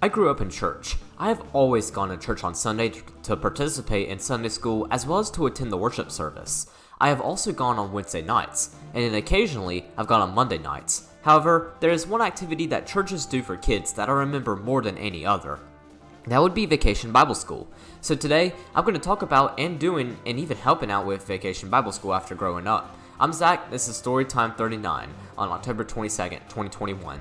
I grew up in church. I have always gone to church on Sunday to participate in Sunday school as well as to attend the worship service. I have also gone on Wednesday nights, and then occasionally I've gone on Monday nights. However, there is one activity that churches do for kids that I remember more than any other. That would be Vacation Bible School. So today, I'm going to talk about and doing and even helping out with Vacation Bible School after growing up. I'm Zach, this is Storytime 39 on October 22nd, 2021.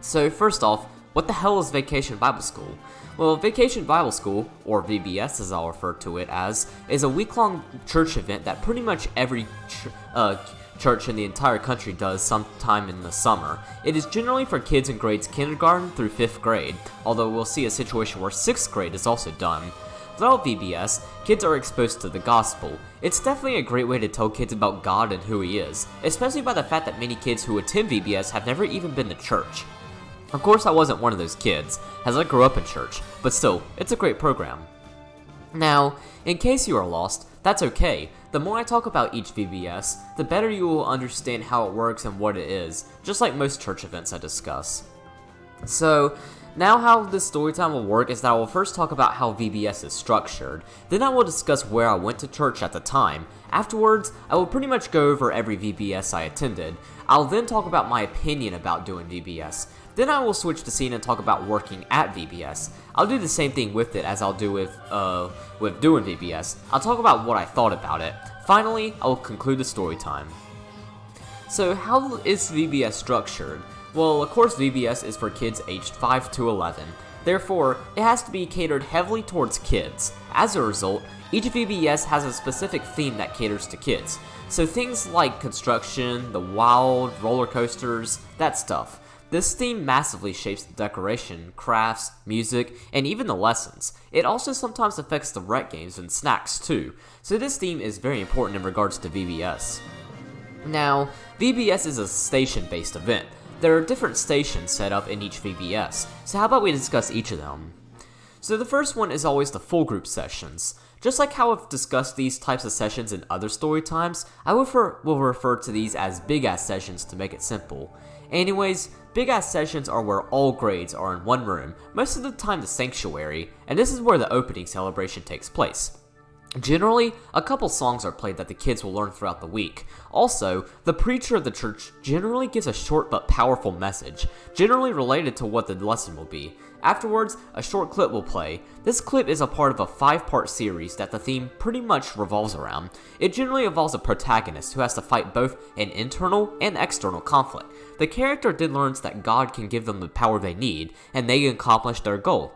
So first off, what the hell is Vacation Bible School? Well, Vacation Bible School, or VBS as I'll refer to it as, is a week-long church event that pretty much every church in the entire country does sometime in the summer. It is generally for kids in grades kindergarten through 5th grade, although we'll see a situation where 6th grade is also done. Throughout VBS, kids are exposed to the gospel. It's definitely a great way to tell kids about God and who He is, especially by the fact that many kids who attend VBS have never even been to church. Of course, I wasn't one of those kids, as I grew up in church, but still, it's a great program. Now, in case you are lost, that's okay. The more I talk about each VBS, the better you will understand how it works and what it is, just like most church events I discuss. So, now how this storytime will work is that I will first talk about how VBS is structured, then I will discuss where I went to church at the time. Afterwards, I will pretty much go over every VBS I attended. I'll then talk about my opinion about doing VBS. Then I will switch the scene and talk about working at VBS. I'll do the same thing with it as I'll do with doing VBS. I'll talk about what I thought about it. Finally, I will conclude the story time. So how is VBS structured? Well, of course VBS is for kids aged 5 to 11. Therefore, it has to be catered heavily towards kids. As a result, each VBS has a specific theme that caters to kids. So things like construction, the wild, roller coasters, that stuff. This theme massively shapes the decoration, crafts, music, and even the lessons. It also sometimes affects the rec games and snacks too, so this theme is very important in regards to VBS. Now, VBS is a station-based event. There are different stations set up in each VBS, so how about we discuss each of them? So the first one is always the full group sessions. Just like how I've discussed these types of sessions in other story times, I will refer to these as big-ass sessions to make it simple. Anyways, big-ass sessions are where all grades are in one room, most of the time the sanctuary, and this is where the opening celebration takes place. Generally, a couple songs are played that the kids will learn throughout the week. Also, the preacher of the church generally gives a short but powerful message, generally related to what the lesson will be. Afterwards, a short clip will play. This clip is a part of a 5-part series that the theme pretty much revolves around. It generally involves a protagonist who has to fight both an internal and external conflict. The character then learns that God can give them the power they need, and they can accomplish their goal.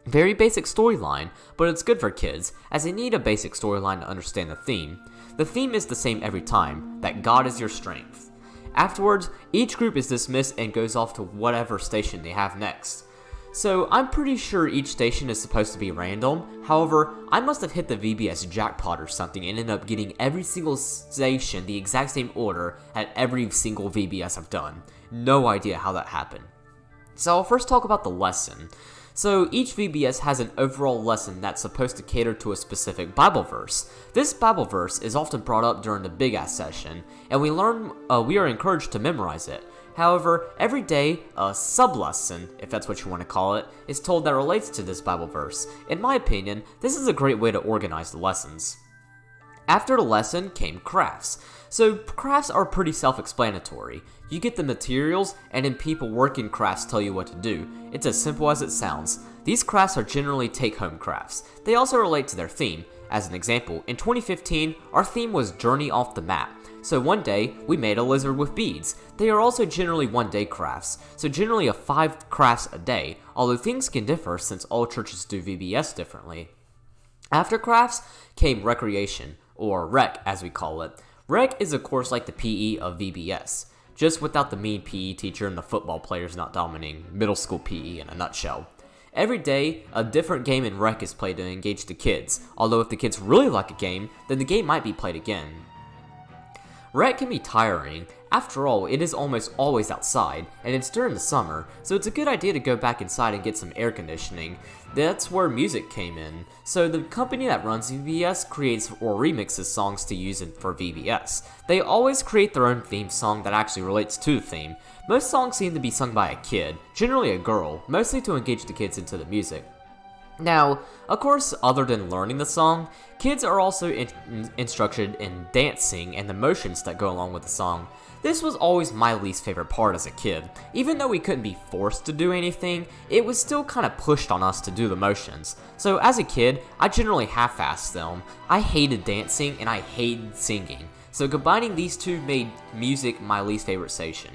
Very basic storyline, but it's good for kids, as they need a basic storyline to understand the theme. The theme is the same every time, that God is your strength. Afterwards, each group is dismissed and goes off to whatever station they have next. So I'm pretty sure each station is supposed to be random, however, I must have hit the VBS jackpot or something and ended up getting every single station the exact same order at every single VBS I've done. No idea how that happened. So I'll first talk about the lesson. So each VBS has an overall lesson that's supposed to cater to a specific Bible verse. This Bible verse is often brought up during the big ass session, and we are encouraged to memorize it. However, every day, a sub-lesson, if that's what you want to call it, is told that relates to this Bible verse. In my opinion, this is a great way to organize the lessons. After the lesson came crafts. So crafts are pretty self-explanatory. You get the materials, and then people working crafts tell you what to do. It's as simple as it sounds. These crafts are generally take-home crafts. They also relate to their theme. As an example, in 2015, our theme was Journey Off the Map. So one day, we made a lizard with beads. They are also generally one-day crafts, so generally 5 crafts a day, although things can differ since all churches do VBS differently. After crafts came recreation, or rec as we call it. Rec is of course like the PE of VBS, just without the mean PE teacher and the football players not dominating middle school PE in a nutshell. Every day, a different game in rec is played to engage the kids, although if the kids really like a game, then the game might be played again. Rec can be tiring. After all, it is almost always outside, and it's during the summer, so it's a good idea to go back inside and get some air conditioning. That's where music came in. So the company that runs VBS creates or remixes songs to use for VBS. They always create their own theme song that actually relates to the theme. Most songs seem to be sung by a kid, generally a girl, mostly to engage the kids into the music. Now, of course, other than learning the song, kids are also instructed in dancing and the motions that go along with the song. This was always my least favorite part as a kid. Even though we couldn't be forced to do anything, it was still kind of pushed on us to do the motions. So as a kid, I generally half-assed them. I hated dancing and I hated singing. So combining these two made music my least favorite station.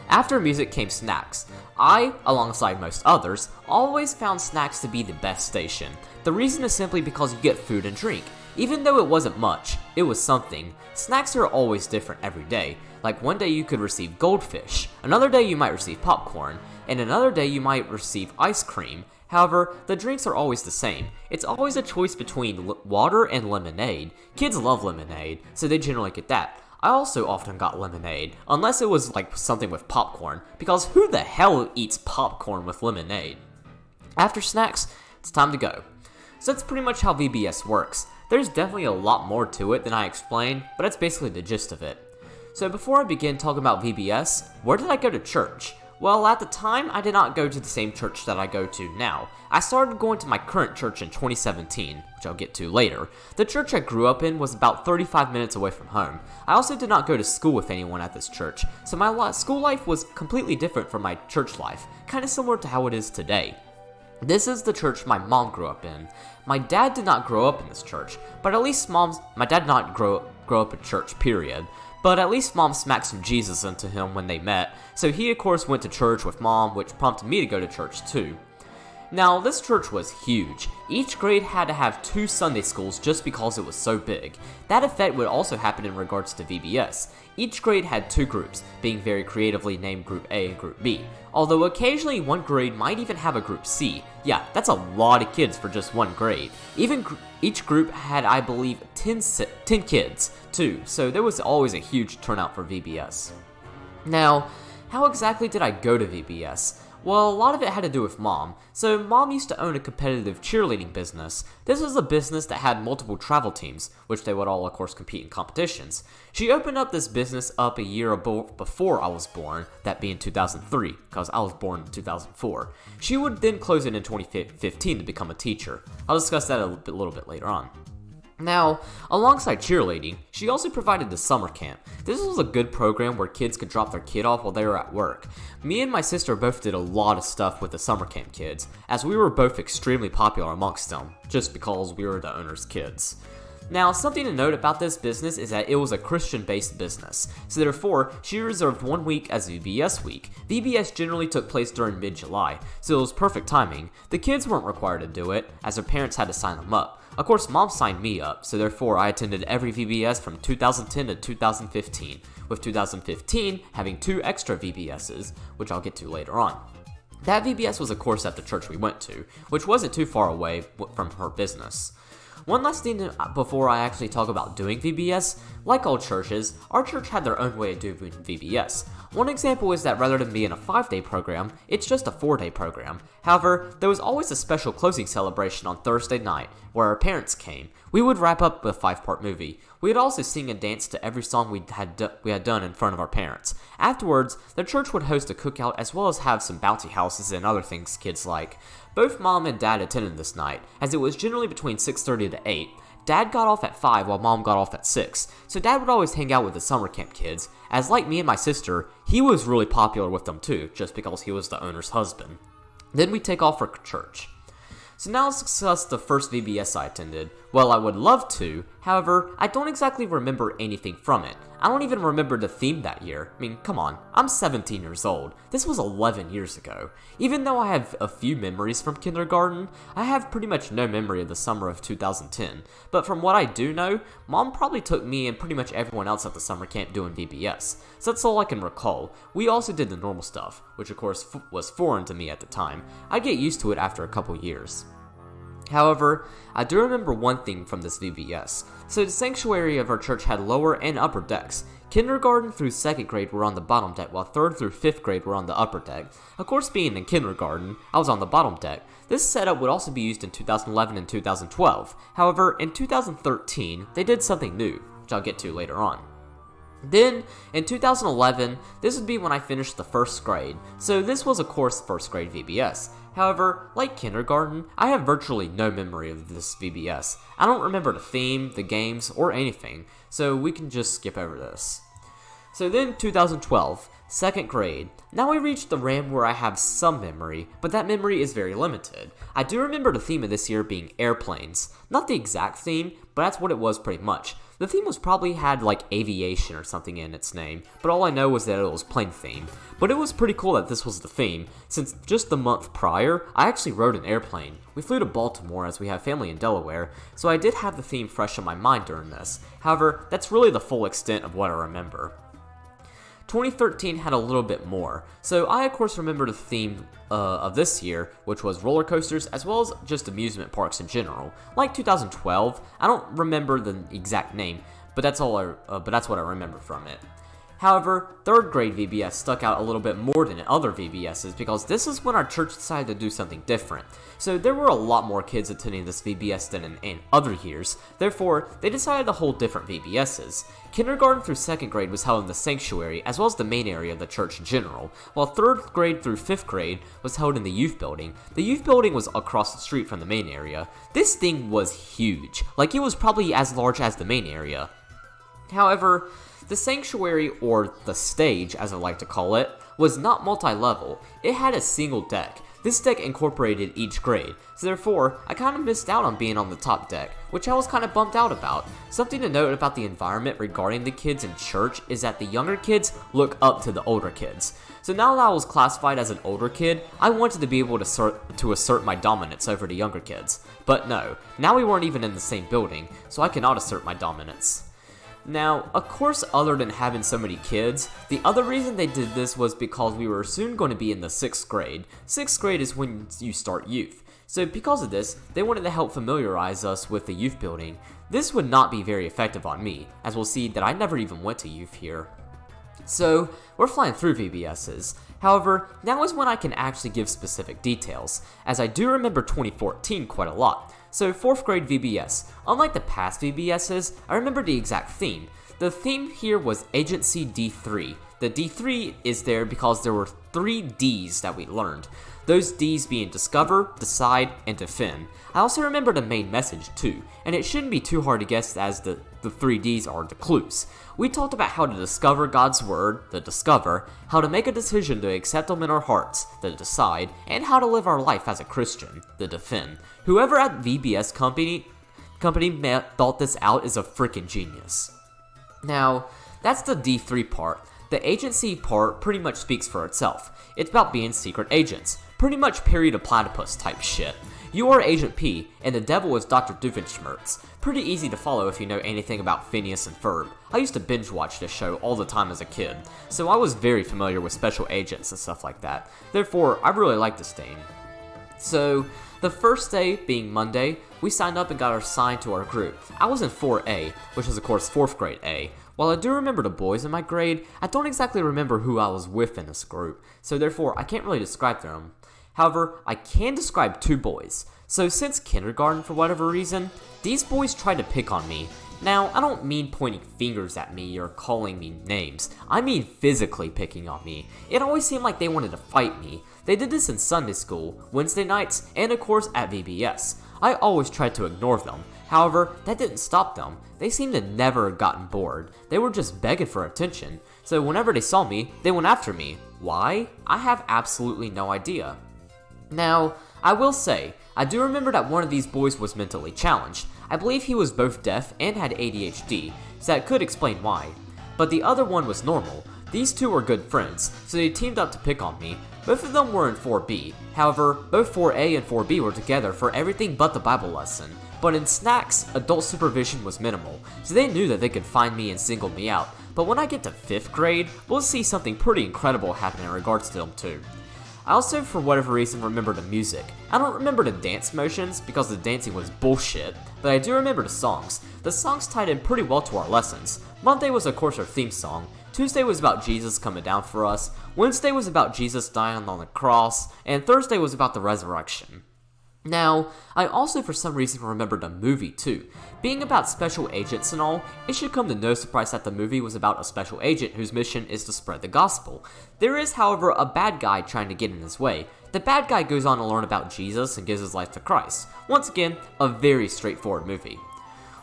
After music came snacks. I, alongside most others, always found snacks to be the best station. The reason is simply because you get food and drink. Even though it wasn't much, it was something. Snacks are always different every day. Like one day you could receive goldfish, another day you might receive popcorn, and another day you might receive ice cream. However, the drinks are always the same. It's always a choice between water and lemonade. Kids love lemonade, so they generally get that. I also often got lemonade, unless it was like something with popcorn, because who the hell eats popcorn with lemonade? After snacks, it's time to go. So that's pretty much how VBS works. There's definitely a lot more to it than I explained, but that's basically the gist of it. So before I begin talking about VBS, where did I go to church? Well, at the time, I did not go to the same church that I go to now. I started going to my current church in 2017, which I'll get to later. The church I grew up in was about 35 minutes away from home. I also did not go to school with anyone at this church, so my school life was completely different from my church life, kind of similar to how it is today. This is the church my mom grew up in. My dad did not grow up in this church, but at least my dad did not grow up in church, period. But at least mom smacked some Jesus into him when they met, so he of course went to church with mom, which prompted me to go to church too. Now, this church was huge. Each grade had to have 2 Sunday schools just because it was so big. That effect would also happen in regards to VBS. Each grade had 2 groups, being very creatively named Group A and Group B. Although occasionally one grade might even have a Group C. Yeah, that's a lot of kids for just one grade. Each group had, I believe, 10 kids too, so there was always a huge turnout for VBS. Now, how exactly did I go to VBS? Well, a lot of it had to do with mom. So mom used to own a competitive cheerleading business. This was a business that had multiple travel teams, which they would all of course compete in competitions. She opened up this business a year before I was born, that being 2003, because I was born in 2004. She would then close it in 2015 to become a teacher. I'll discuss that a little bit later on. Now, alongside cheerleading, she also provided the summer camp. This was a good program where kids could drop their kid off while they were at work. Me and my sister both did a lot of stuff with the summer camp kids, as we were both extremely popular amongst them, just because we were the owner's kids. Now, something to note about this business is that it was a Christian-based business, so therefore, she reserved 1 week as VBS week. VBS generally took place during mid-July, so it was perfect timing. The kids weren't required to do it, as their parents had to sign them up. Of course, mom signed me up, so therefore I attended every VBS from 2010 to 2015, with 2015 having 2 extra VBSs, which I'll get to later on. That VBS was of course at the church we went to, which wasn't too far away from her business. One last thing before I actually talk about doing VBS, like all churches, our church had their own way of doing VBS. One example is that rather than being a 5-day program, it's just a 4-day program. However, there was always a special closing celebration on Thursday night, where our parents came. We would wrap up with a 5-part movie. We would also sing and dance to every song we had done in front of our parents. Afterwards, the church would host a cookout as well as have some bouncy houses and other things kids like. Both mom and dad attended this night, as it was generally between 6:30 to 8. Dad got off at 5 while mom got off at 6, so dad would always hang out with the summer camp kids, as like me and my sister, he was really popular with them too, just because he was the owner's husband. Then we'd take off for church. So now let's discuss the first VBS I attended. Well, I would love to, however, I don't exactly remember anything from it. I don't even remember the theme that year. I mean, come on, I'm 17 years old. This was 11 years ago. Even though I have a few memories from kindergarten, I have pretty much no memory of the summer of 2010. But from what I do know, mom probably took me and pretty much everyone else at the summer camp doing VBS. So that's all I can recall. We also did the normal stuff, which of course was foreign to me at the time. I'd get used to it after a couple years. However, I do remember one thing from this VBS. So the sanctuary of our church had lower and upper decks. Kindergarten through 2nd grade were on the bottom deck, while 3rd through 5th grade were on the upper deck. Of course, being in kindergarten, I was on the bottom deck. This setup would also be used in 2011 and 2012. However, in 2013, they did something new, which I'll get to later on. Then, in 2011, this would be when I finished the 1st grade, so this was of course 1st grade VBS. However, like kindergarten, I have virtually no memory of this VBS. I don't remember the theme, the games, or anything, so we can just skip over this. So then 2012, 2nd grade. Now we reached the RAM where I have some memory, but that memory is very limited. I do remember the theme of this year being airplanes. Not the exact theme, but that's what it was pretty much. The theme was probably had like aviation or something in its name, but all I know was that it was plane themed. But it was pretty cool that this was the theme, since just the month prior, I actually rode an airplane. We flew to Baltimore as we have family in Delaware, so I did have the theme fresh in my mind during this. However, that's really the full extent of what I remember. 2013 had a little bit more, so I of course remember the theme of this year, which was roller coasters as well as just amusement parks in general. Like 2012, I don't remember the exact name, but that's what I remember from it. However, 3rd grade VBS stuck out a little bit more than other VBSs because this is when our church decided to do something different. So there were a lot more kids attending this VBS than in other years, therefore they decided to hold different VBSs. Kindergarten through 2nd grade was held in the sanctuary as well as the main area of the church in general, while 3rd grade through 5th grade was held in the youth building. The youth building was across the street from the main area. This thing was huge, like it was probably as large as the main area. However, the sanctuary, or the stage as I like to call it, was not multi-level. It had a single deck. This deck incorporated each grade, so therefore, I kind of missed out on being on the top deck, which I was kind of bummed out about. Something to note about the environment regarding the kids in church is that the younger kids look up to the older kids. So now that I was classified as an older kid, I wanted to be able to assert my dominance over the younger kids. But no, now we weren't even in the same building, so I cannot assert my dominance. Now, of course, other than having so many kids, the other reason they did this was because we were soon going to be in the 6th grade. 6th grade is when you start youth. So because of this, they wanted to help familiarize us with the youth building. This would not be very effective on me, as we'll see that I never even went to youth here. So, we're flying through VBSs. However, now is when I can actually give specific details, as I do remember 2014 quite a lot. So 4th grade VBS. Unlike the past VBSs, I remember the exact theme. The theme here was Agency D3. The D3 is there because there were 3 Ds that we learned. Those Ds being Discover, Decide, and Defend. I also remember the main message too, and it shouldn't be too hard to guess as the 3 Ds are the clues. We talked about how to discover God's Word, the Discover, how to make a decision to accept Him in our hearts, the Decide, and how to live our life as a Christian, the Defend. Whoever at VBS company thought this out is a freaking genius. Now, that's the D3 part. The agency part pretty much speaks for itself. It's about being secret agents. Pretty much period of platypus type shit. You are Agent P, and the devil is Dr. Doofenshmirtz. Pretty easy to follow if you know anything about Phineas and Ferb. I used to binge watch this show all the time as a kid, so I was very familiar with special agents and stuff like that. Therefore, I really liked this thing. So, the first day, being Monday, we signed up and got assigned to our group. I was in 4A, which is of course 4th grade A. While I do remember the boys in my grade, I don't exactly remember who I was with in this group, so therefore I can't really describe them. However, I can describe 2 boys. So since kindergarten, for whatever reason, these boys tried to pick on me. Now, I don't mean pointing fingers at me or calling me names. I mean physically picking on me. It always seemed like they wanted to fight me. They did this in Sunday school, Wednesday nights, and of course at VBS. I always tried to ignore them. However, that didn't stop them. They seemed to never have gotten bored. They were just begging for attention. So whenever they saw me, they went after me. Why? I have absolutely no idea. Now, I will say, I do remember that one of these boys was mentally challenged. I believe he was both deaf and had ADHD, so that could explain why. But the other one was normal. These two were good friends, so they teamed up to pick on me. Both of them were in 4B. However, both 4A and 4B were together for everything but the Bible lesson. But in snacks, adult supervision was minimal, so they knew that they could find me and single me out. But when I get to 5th grade, we'll see something pretty incredible happen in regards to them too. I also, for whatever reason, remember the music. I don't remember the dance motions because the dancing was bullshit, but I do remember the songs. The songs tied in pretty well to our lessons. Monday was of course our theme song, Tuesday was about Jesus coming down for us, Wednesday was about Jesus dying on the cross, and Thursday was about the resurrection. Now, I also for some reason remembered a movie too. Being about special agents and all, it should come to no surprise that the movie was about a special agent whose mission is to spread the gospel. There is, however, a bad guy trying to get in his way. The bad guy goes on to learn about Jesus and gives his life to Christ. Once again, a very straightforward movie.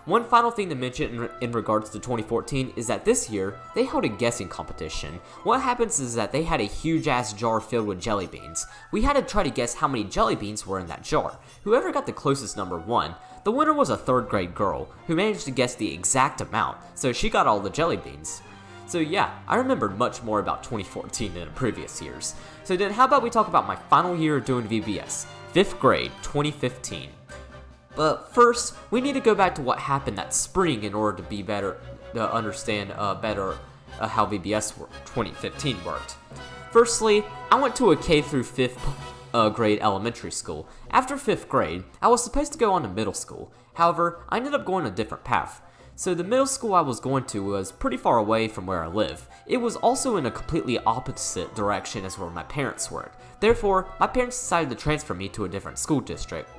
One final thing to mention in regards to 2014 is that this year, they held a guessing competition. What happens is that they had a huge ass jar filled with jelly beans. We had to try to guess how many jelly beans were in that jar. Whoever got the closest number won. The winner was a 3rd grade girl, who managed to guess the exact amount, so she got all the jelly beans. So yeah, I remembered much more about 2014 than in previous years. So then how about we talk about my final year doing VBS, 5th grade, 2015. But first, we need to go back to what happened that spring in order to be better, to understand better how VBS 2015 worked. Firstly, I went to a K through 5th grade elementary school. After 5th grade, I was supposed to go on to middle school. However, I ended up going a different path. So the middle school I was going to was pretty far away from where I live. It was also in a completely opposite direction as where my parents worked. Therefore, my parents decided to transfer me to a different school district.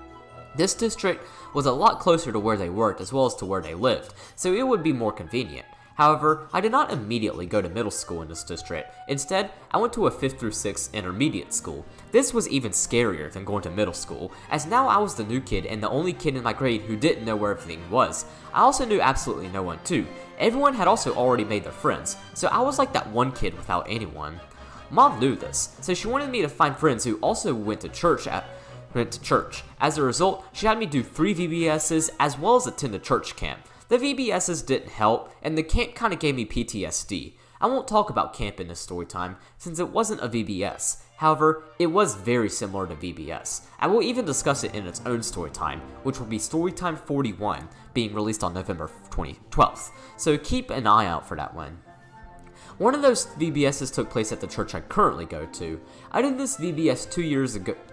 This district was a lot closer to where they worked as well as to where they lived, so it would be more convenient. However, I did not immediately go to middle school in this district. Instead, I went to a 5th through 6th intermediate school. This was even scarier than going to middle school, as now I was the new kid and the only kid in my grade who didn't know where everything was. I also knew absolutely no one too. Everyone had also already made their friends, so I was like that one kid without anyone. Mom knew this, so she wanted me to find friends who also went to church. As a result, she had me do 3 VBSs as well as attend a church camp. The VBSs didn't help, and the camp kinda gave me PTSD. I won't talk about camp in this story time, since it wasn't a VBS. However, it was very similar to VBS. I will even discuss it in its own story time, which will be Storytime 41, being released on November 12th, so keep an eye out for that one. One of those VBSs took place at the church I currently go to. I did this VBS 2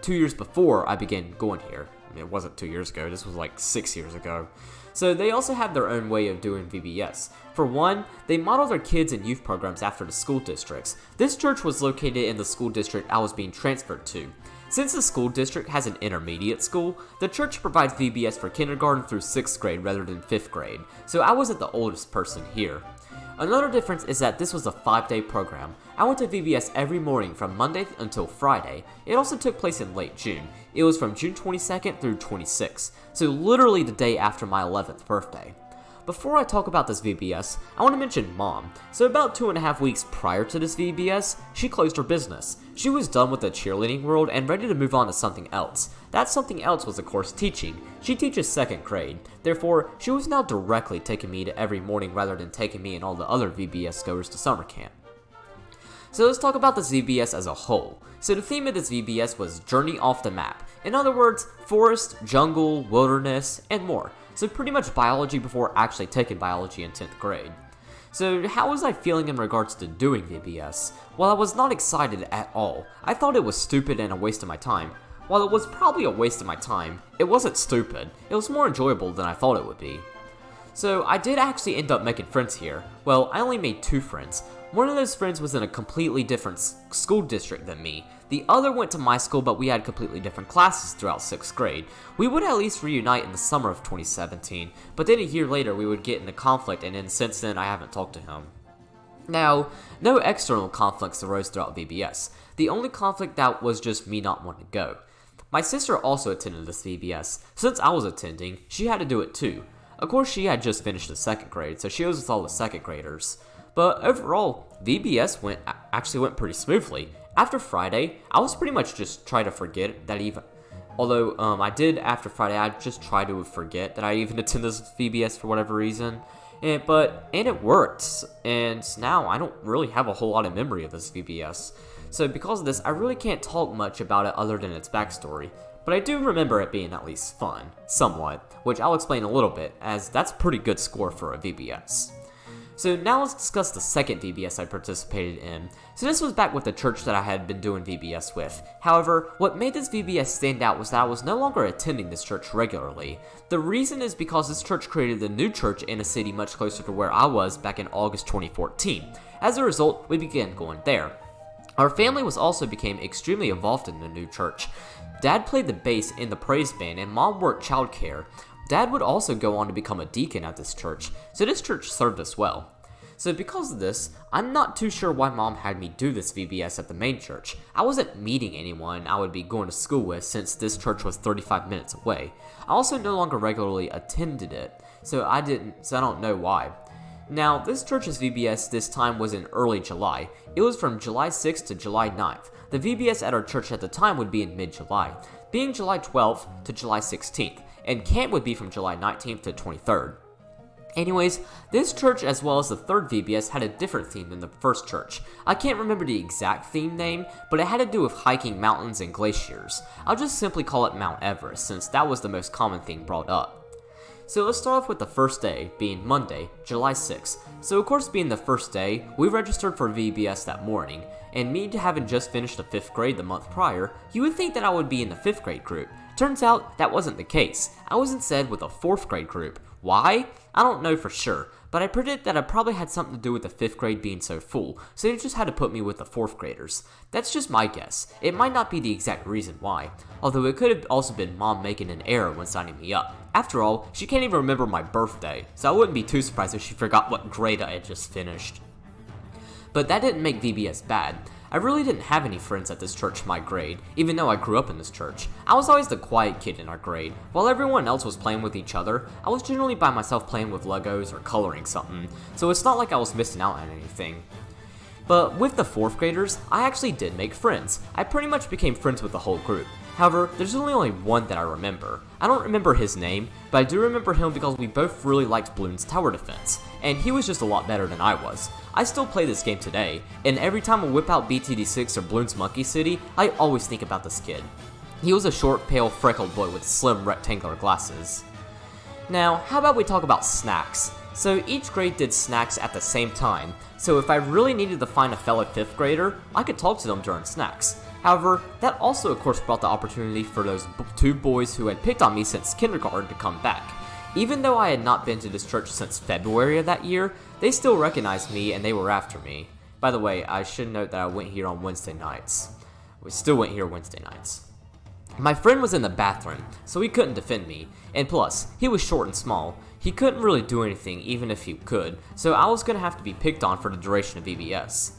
years before I began going here. It wasn't 2 years ago, this was like 6 years ago. So they also have their own way of doing VBS. For one, they model their kids and youth programs after the school districts. This church was located in the school district I was being transferred to. Since the school district has an intermediate school, the church provides VBS for kindergarten through 6th grade rather than 5th grade, so I wasn't the oldest person here. Another difference is that this was a 5-day program. I went to VBS every morning from Monday until Friday. It also took place in late June. It was from June 22nd through 26th, so literally the day after my 11th birthday. Before I talk about this VBS, I want to mention Mom. So about 2.5 weeks prior to this VBS, she closed her business. She was done with the cheerleading world and ready to move on to something else. That something else was of course teaching. She teaches 2nd grade. Therefore, she was now directly taking me to every morning rather than taking me and all the other VBS goers to summer camp. So let's talk about this VBS as a whole. So the theme of this VBS was Journey Off the Map. In other words, forest, jungle, wilderness, and more. So pretty much biology before actually taking biology in 10th grade. So how was I feeling in regards to doing VBS? Well, I was not excited at all. I thought it was stupid and a waste of my time. While it was probably a waste of my time, it wasn't stupid. It was more enjoyable than I thought it would be. So I did actually end up making friends here. Well, I only made 2 friends. One of those friends was in a completely different school district than me. The other went to my school, but we had completely different classes throughout 6th grade. We would at least reunite in the summer of 2017, but then a year later we would get into conflict, and then since then I haven't talked to him. Now, no external conflicts arose throughout VBS. The only conflict that was just me not wanting to go. My sister also attended this VBS. Since I was attending, she had to do it too. Of course, she had just finished the 2nd grade, so she was with all the 2nd graders. But overall, VBS actually went pretty smoothly. After Friday, I was pretty much just trying to forget that even... Although, I did after Friday, I just tried to forget that I even attended this VBS for whatever reason. And it worked. And now, I don't really have a whole lot of memory of this VBS. So because of this, I really can't talk much about it other than its backstory. But I do remember it being at least fun, somewhat, which I'll explain a little bit, as that's a pretty good score for a VBS. So now let's discuss the second VBS I participated in. So this was back with the church that I had been doing VBS with. However, what made this VBS stand out was that I was no longer attending this church regularly. The reason is because this church created a new church in a city much closer to where I was back in August 2014. As a result, we began going there. Our family also became extremely involved in the new church. Dad played the bass in the praise band and Mom worked childcare. Dad would also go on to become a deacon at this church, so this church served us well. So because of this, I'm not too sure why Mom had me do this VBS at the main church. I wasn't meeting anyone I would be going to school with since this church was 35 minutes away. I also no longer regularly attended it, so I don't know why. Now, this church's VBS this time was in early July. It was from July 6th to July 9th. The VBS at our church at the time would be in mid-July, being July 12th to July 16th, and camp would be from July 19th to 23rd. Anyways, this church as well as the third VBS had a different theme than the first church. I can't remember the exact theme name, but it had to do with hiking mountains and glaciers. I'll just simply call it Mount Everest since that was the most common thing brought up. So let's start off with the first day, being Monday, July 6th. So of course being the first day, we registered for VBS that morning, and me having just finished the 5th grade the month prior, you would think that I would be in the 5th grade group. Turns out that wasn't the case. I was instead with a 4th grade group. Why? I don't know for sure, but I predict that it probably had something to do with the 5th grade being so full, so they just had to put me with the 4th graders. That's just my guess. It might not be the exact reason why, although it could have also been Mom making an error when signing me up. After all, she can't even remember my birthday, so I wouldn't be too surprised if she forgot what grade I had just finished. But that didn't make VBS bad. I really didn't have any friends at this church my grade, even though I grew up in this church. I was always the quiet kid in our grade. While everyone else was playing with each other, I was generally by myself playing with Legos or coloring something, so it's not like I was missing out on anything. But with the 4th graders, I actually did make friends. I pretty much became friends with the whole group. However, there's only one that I remember. I don't remember his name, but I do remember him because we both really liked Bloons Tower Defense, and he was just a lot better than I was. I still play this game today, and every time I whip out BTD6 or Bloons Monkey City, I always think about this kid. He was a short, pale, freckled boy with slim, rectangular glasses. Now, how about we talk about snacks? So each grade did snacks at the same time, so if I really needed to find a fellow 5th grader, I could talk to them during snacks. However, that also of course brought the opportunity for those two boys who had picked on me since kindergarten to come back. Even though I had not been to this church since February of that year, they still recognized me and they were after me. By the way, I should note that I went here on Wednesday nights. We still went here Wednesday nights. My friend was in the bathroom, so he couldn't defend me, and plus, he was short and small. He couldn't really do anything even if he could, so I was gonna have to be picked on for the duration of VBS.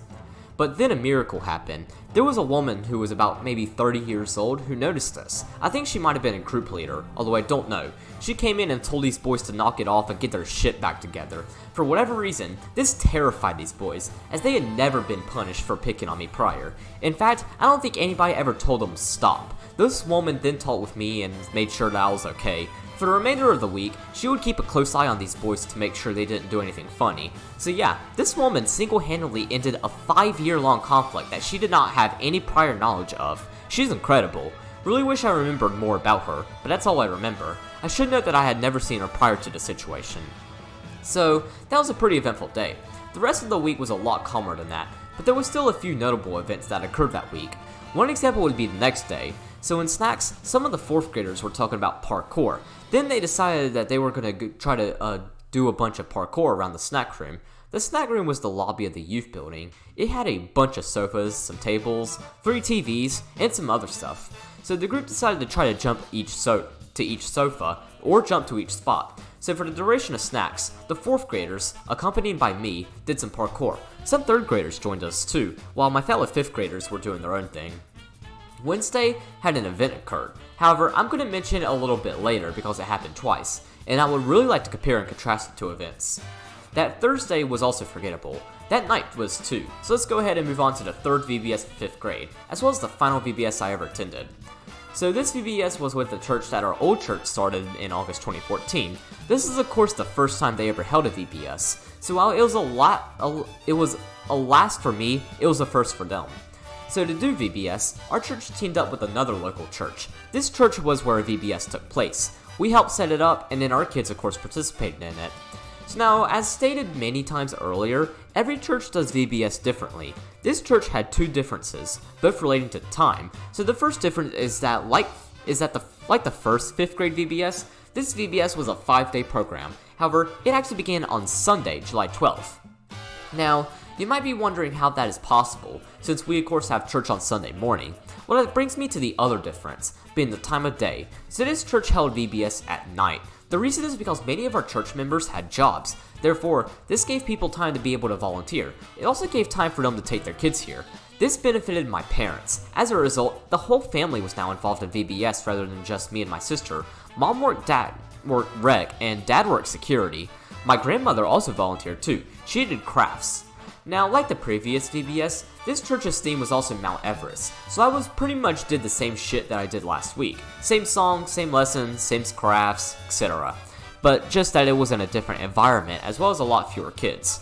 But then a miracle happened. There was a woman who was about maybe 30 years old who noticed us. I think she might have been a group leader, although I don't know. She came in and told these boys to knock it off and get their shit back together. For whatever reason, this terrified these boys, as they had never been punished for picking on me prior. In fact, I don't think anybody ever told them stop. This woman then talked with me and made sure that I was okay. For the remainder of the week, she would keep a close eye on these boys to make sure they didn't do anything funny. So yeah, this woman single-handedly ended a 5-year-long conflict that she did not have any prior knowledge of. She's incredible. Really wish I remembered more about her, but that's all I remember. I should note that I had never seen her prior to the situation. So, that was a pretty eventful day. The rest of the week was a lot calmer than that, but there was still a few notable events that occurred that week. One example would be the next day. So in snacks, some of the 4th graders were talking about parkour. Then they decided that they were going to try to do a bunch of parkour around the snack room. The snack room was the lobby of the youth building. It had a bunch of sofas, some tables, 3 TVs, and some other stuff. So the group decided to try to jump to each sofa, or jump to each spot. So for the duration of snacks, the 4th graders, accompanied by me, did some parkour. Some 3rd graders joined us too, while my fellow 5th graders were doing their own thing. Wednesday had an event occurred. However, I'm going to mention it a little bit later because it happened twice, and I would really like to compare and contrast the two events. That Thursday was also forgettable. That night was too, so let's go ahead and move on to the 3rd VBS of 5th grade, as well as the final VBS I ever attended. So this VBS was with the church that our old church started in August 2014. This is of course the first time they ever held a VBS, so while it was a last for me, it was a first for them. So to do VBS, our church teamed up with another local church. This church was where VBS took place. We helped set it up, and then our kids of course participated in it. So now, as stated many times earlier, every church does VBS differently. This church had two differences, both relating to time. So the first difference is that like the first 5th grade VBS, this VBS was a 5-day program. However, it actually began on Sunday, July 12th. Now, you might be wondering how that is possible, since we of course have church on Sunday morning. Well, that brings me to the other difference, being the time of day. So this church held VBS at night. The reason is because many of our church members had jobs. Therefore, this gave people time to be able to volunteer. It also gave time for them to take their kids here. This benefited my parents. As a result, the whole family was now involved in VBS rather than just me and my sister. Mom worked rec, and dad worked security. My grandmother also volunteered too. She did crafts. Now, like the previous VBS, this church's theme was also Mount Everest, so I was pretty much did the same shit that I did last week. Same songs, same lessons, same crafts, etc. But just that it was in a different environment, as well as a lot fewer kids.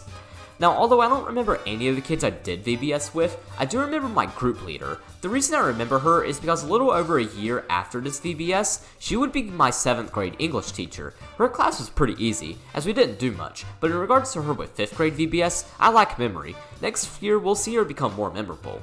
Now, although I don't remember any of the kids I did VBS with, I do remember my group leader. The reason I remember her is because a little over a year after this VBS, she would be my 7th grade English teacher. Her class was pretty easy, as we didn't do much, but in regards to her with 5th grade VBS, I lack memory. Next year, we'll see her become more memorable.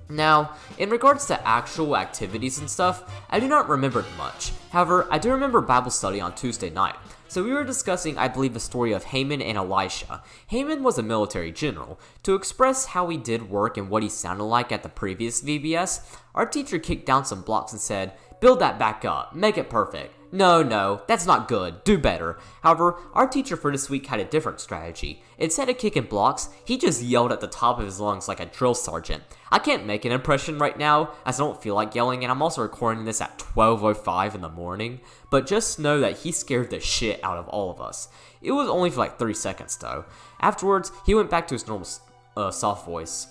Now, in regards to actual activities and stuff, I do not remember much. However, I do remember Bible study on Tuesday night. So we were discussing, I believe, the story of Haman and Elisha. Haman was a military general. To express how he did work and what he sounded like at the previous VBS, our teacher kicked down some blocks and said, "Build that back up, make it perfect." No, that's not good, do better. However, our teacher for this week had a different strategy. Instead of kicking blocks, he just yelled at the top of his lungs like a drill sergeant. I can't make an impression right now, as I don't feel like yelling, and I'm also recording this at 12:05 in the morning, but just know that he scared the shit out of all of us. It was only for like 3 seconds though. Afterwards, he went back to his normal soft voice.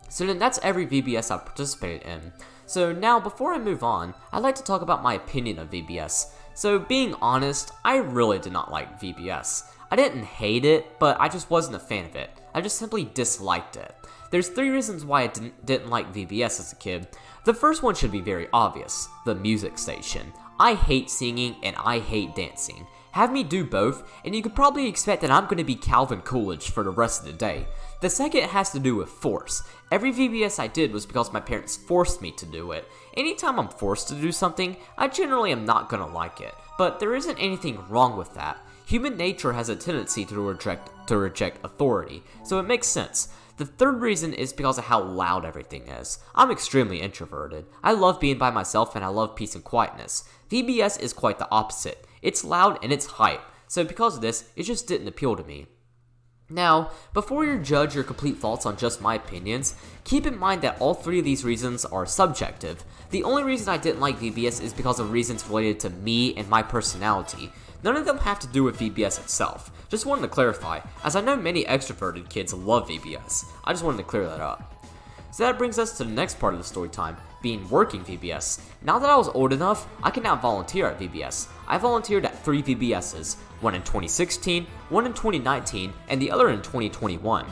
So then that's every VBS I've participated in. So now, before I move on, I'd like to talk about my opinion of VBS. So being honest, I really did not like VBS. I didn't hate it, but I just wasn't a fan of it. I just simply disliked it. There's 3 reasons why I didn't like VBS as a kid. The first one should be very obvious, the music station. I hate singing and I hate dancing. Have me do both, and you could probably expect that I'm going to be Calvin Coolidge for the rest of the day. The second has to do with force. Every VBS I did was because my parents forced me to do it. Anytime I'm forced to do something, I generally am not going to like it. But there isn't anything wrong with that. Human nature has a tendency to reject authority, so it makes sense. The third reason is because of how loud everything is. I'm extremely introverted. I love being by myself and I love peace and quietness. VBS is quite the opposite. It's loud and it's hype, so because of this, it just didn't appeal to me. Now, before you judge your complete thoughts on just my opinions, keep in mind that all 3 of these reasons are subjective. The only reason I didn't like VBS is because of reasons related to me and my personality. None of them have to do with VBS itself. Just wanted to clarify, as I know many extroverted kids love VBS. I just wanted to clear that up. So that brings us to the next part of the story time, being working VBS. Now that I was old enough, I can now volunteer at VBS. I volunteered at 3 VBSs, one in 2016, one in 2019, and the other in 2021.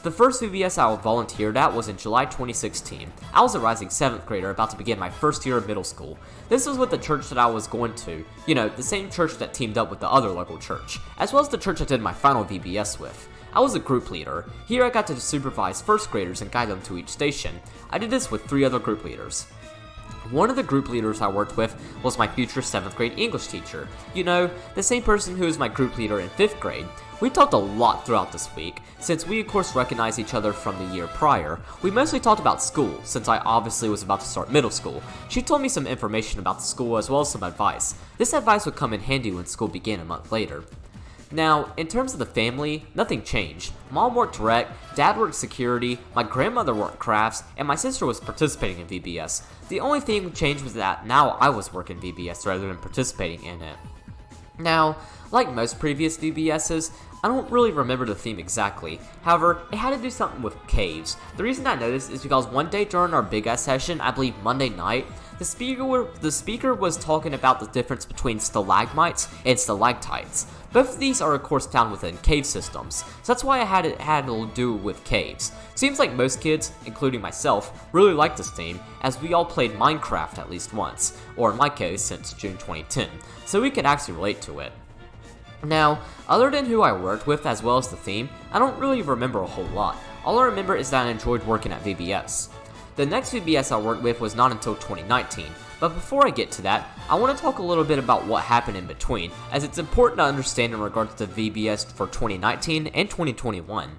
The first VBS I volunteered at was in July 2016. I was a rising 7th grader about to begin my first year of middle school. This was with the church that I was going to, the same church that teamed up with the other local church, as well as the church I did my final VBS with. I was a group leader. Here I got to supervise 1st graders and guide them to each station. I did this with 3 other group leaders. One of the group leaders I worked with was my future 7th grade English teacher. The same person who was my group leader in 5th grade. We talked a lot throughout this week. Since we of course recognized each other from the year prior, we mostly talked about school, since I obviously was about to start middle school. She told me some information about the school as well as some advice. This advice would come in handy when school began a month later. Now, in terms of the family, nothing changed. Mom worked rec, dad worked security, my grandmother worked crafts, and my sister was participating in VBS. The only thing changed was that now I was working VBS rather than participating in it. Now, like most previous VBSs, I don't really remember the theme exactly. However, it had to do something with caves. The reason I know this is because one day during our big ass session, I believe Monday night, the speaker was talking about the difference between stalagmites and stalactites. Both of these are of course found within cave systems, so that's why I had to do with caves. Seems like most kids, including myself, really like this theme, as we all played Minecraft at least once, or in my case since June 2010, so we could actually relate to it. Now, other than who I worked with as well as the theme, I don't really remember a whole lot. All I remember is that I enjoyed working at VBS. The next VBS I worked with was not until 2019, but before I get to that, I want to talk a little bit about what happened in between, as it's important to understand in regards to VBS for 2019 and 2021.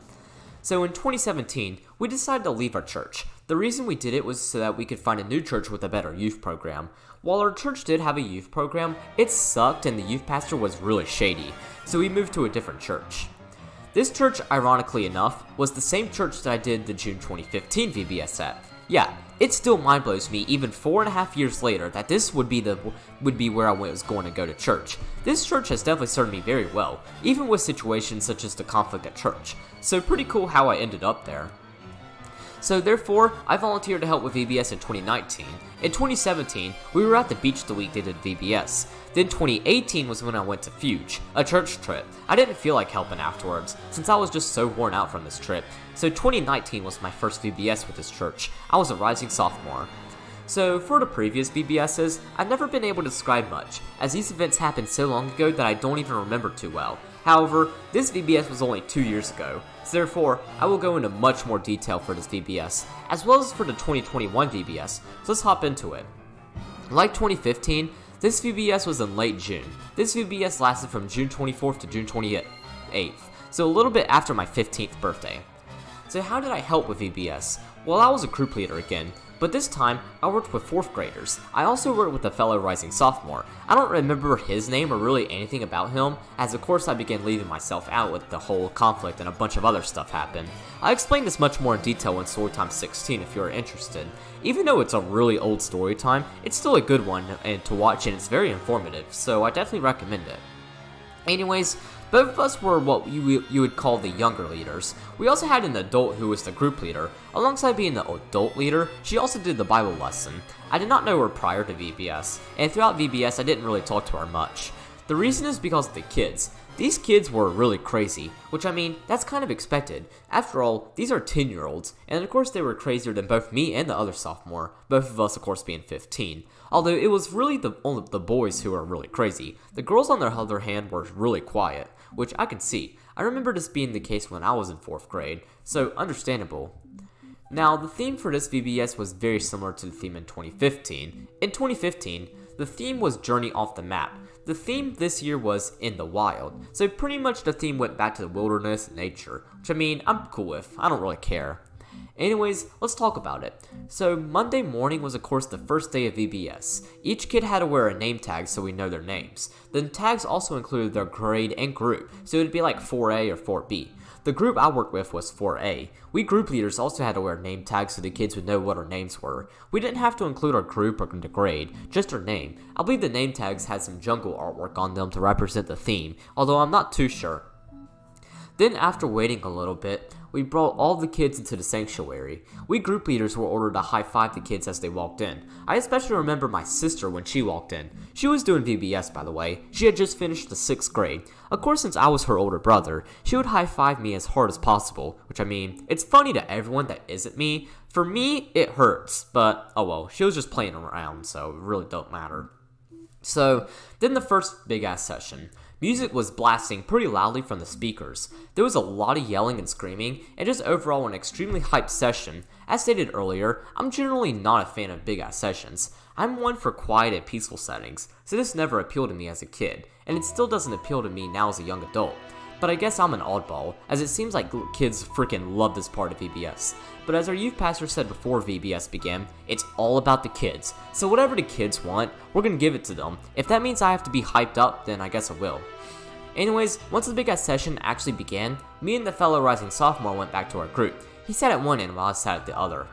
So in 2017, we decided to leave our church. The reason we did it was so that we could find a new church with a better youth program. While our church did have a youth program, it sucked and the youth pastor was really shady, so we moved to a different church. This church, ironically enough, was the same church that I did the June 2015 VBS at. Yeah, it still mind blows me even 4.5 years later that this would be where I was going to go to church. This church has definitely served me very well, even with situations such as the conflict at church. So pretty cool how I ended up there. So therefore, I volunteered to help with VBS in 2019. In 2017, we were at the beach the week they did VBS. Then 2018 was when I went to Fuge, a church trip. I didn't feel like helping afterwards, since I was just so worn out from this trip. So 2019 was my first VBS with this church. I was a rising sophomore. So for the previous VBSs, I've never been able to describe much, as these events happened so long ago that I don't even remember too well. However, this VBS was only 2 years ago, so therefore, I will go into much more detail for this VBS, as well as for the 2021 VBS, so let's hop into it. Like 2015, this VBS was in late June. This VBS lasted from June 24th to June 28th, so a little bit after my 15th birthday. So how did I help with VBS? Well, I was a group leader again, but this time, I worked with 4th graders. I also worked with a fellow rising sophomore. I don't remember his name or really anything about him, as of course I began leaving myself out with the whole conflict and a bunch of other stuff happened. I explained this much more in detail in Storytime 16 if you are interested. Even though it's a really old Storytime, it's still a good one and to watch and it's very informative, so I definitely recommend it. Anyways, both of us were what you would call the younger leaders. We also had an adult who was the group leader. Alongside being the adult leader, she also did the Bible lesson. I did not know her prior to VBS, and throughout VBS I didn't really talk to her much. The reason is because of the kids. These kids were really crazy, which I mean, that's kind of expected. After all, these are 10-year-olds, and of course they were crazier than both me and the other sophomore, both of us of course being 15. Although it was really only the boys who were really crazy. The girls on the other hand were really quiet, which I can see. I remember this being the case when I was in 4th grade, so understandable. Now, the theme for this VBS was very similar to the theme in 2015. In 2015, the theme was Journey Off the Map. The theme this year was In the Wild, so pretty much the theme went back to the wilderness and nature, which I mean, I'm cool with, I don't really care. Anyways, let's talk about it. So Monday morning was of course the first day of VBS. Each kid had to wear a name tag so we know their names. The tags also included their grade and group, so it'd be like 4A or 4B. The group I worked with was 4A. We group leaders also had to wear name tags so the kids would know what our names were. We didn't have to include our group or the grade, just our name. I believe the name tags had some jungle artwork on them to represent the theme, although I'm not too sure. Then after waiting a little bit, we brought all the kids into the sanctuary. We group leaders were ordered to high-five the kids as they walked in. I especially remember my sister when she walked in. She was doing VBS, by the way. She had just finished the 6th grade. Of course, since I was her older brother, she would high-five me as hard as possible, which I mean, it's funny to everyone that isn't me. For me, it hurts, but oh well, she was just playing around, so it really don't matter. So, then the first big-ass session. Music was blasting pretty loudly from the speakers. There was a lot of yelling and screaming, and just overall an extremely hyped session. As stated earlier, I'm generally not a fan of big-ass sessions. I'm one for quiet and peaceful settings, so this never appealed to me as a kid, and it still doesn't appeal to me now as a young adult. But I guess I'm an oddball, as it seems like kids freaking love this part of VBS. But as our youth pastor said before VBS began, it's all about the kids. So whatever the kids want, we're gonna give it to them. If that means I have to be hyped up, then I guess I will. Anyways, once the big ass session actually began, me and the fellow rising sophomore went back to our group. He sat at one end while I sat at the other.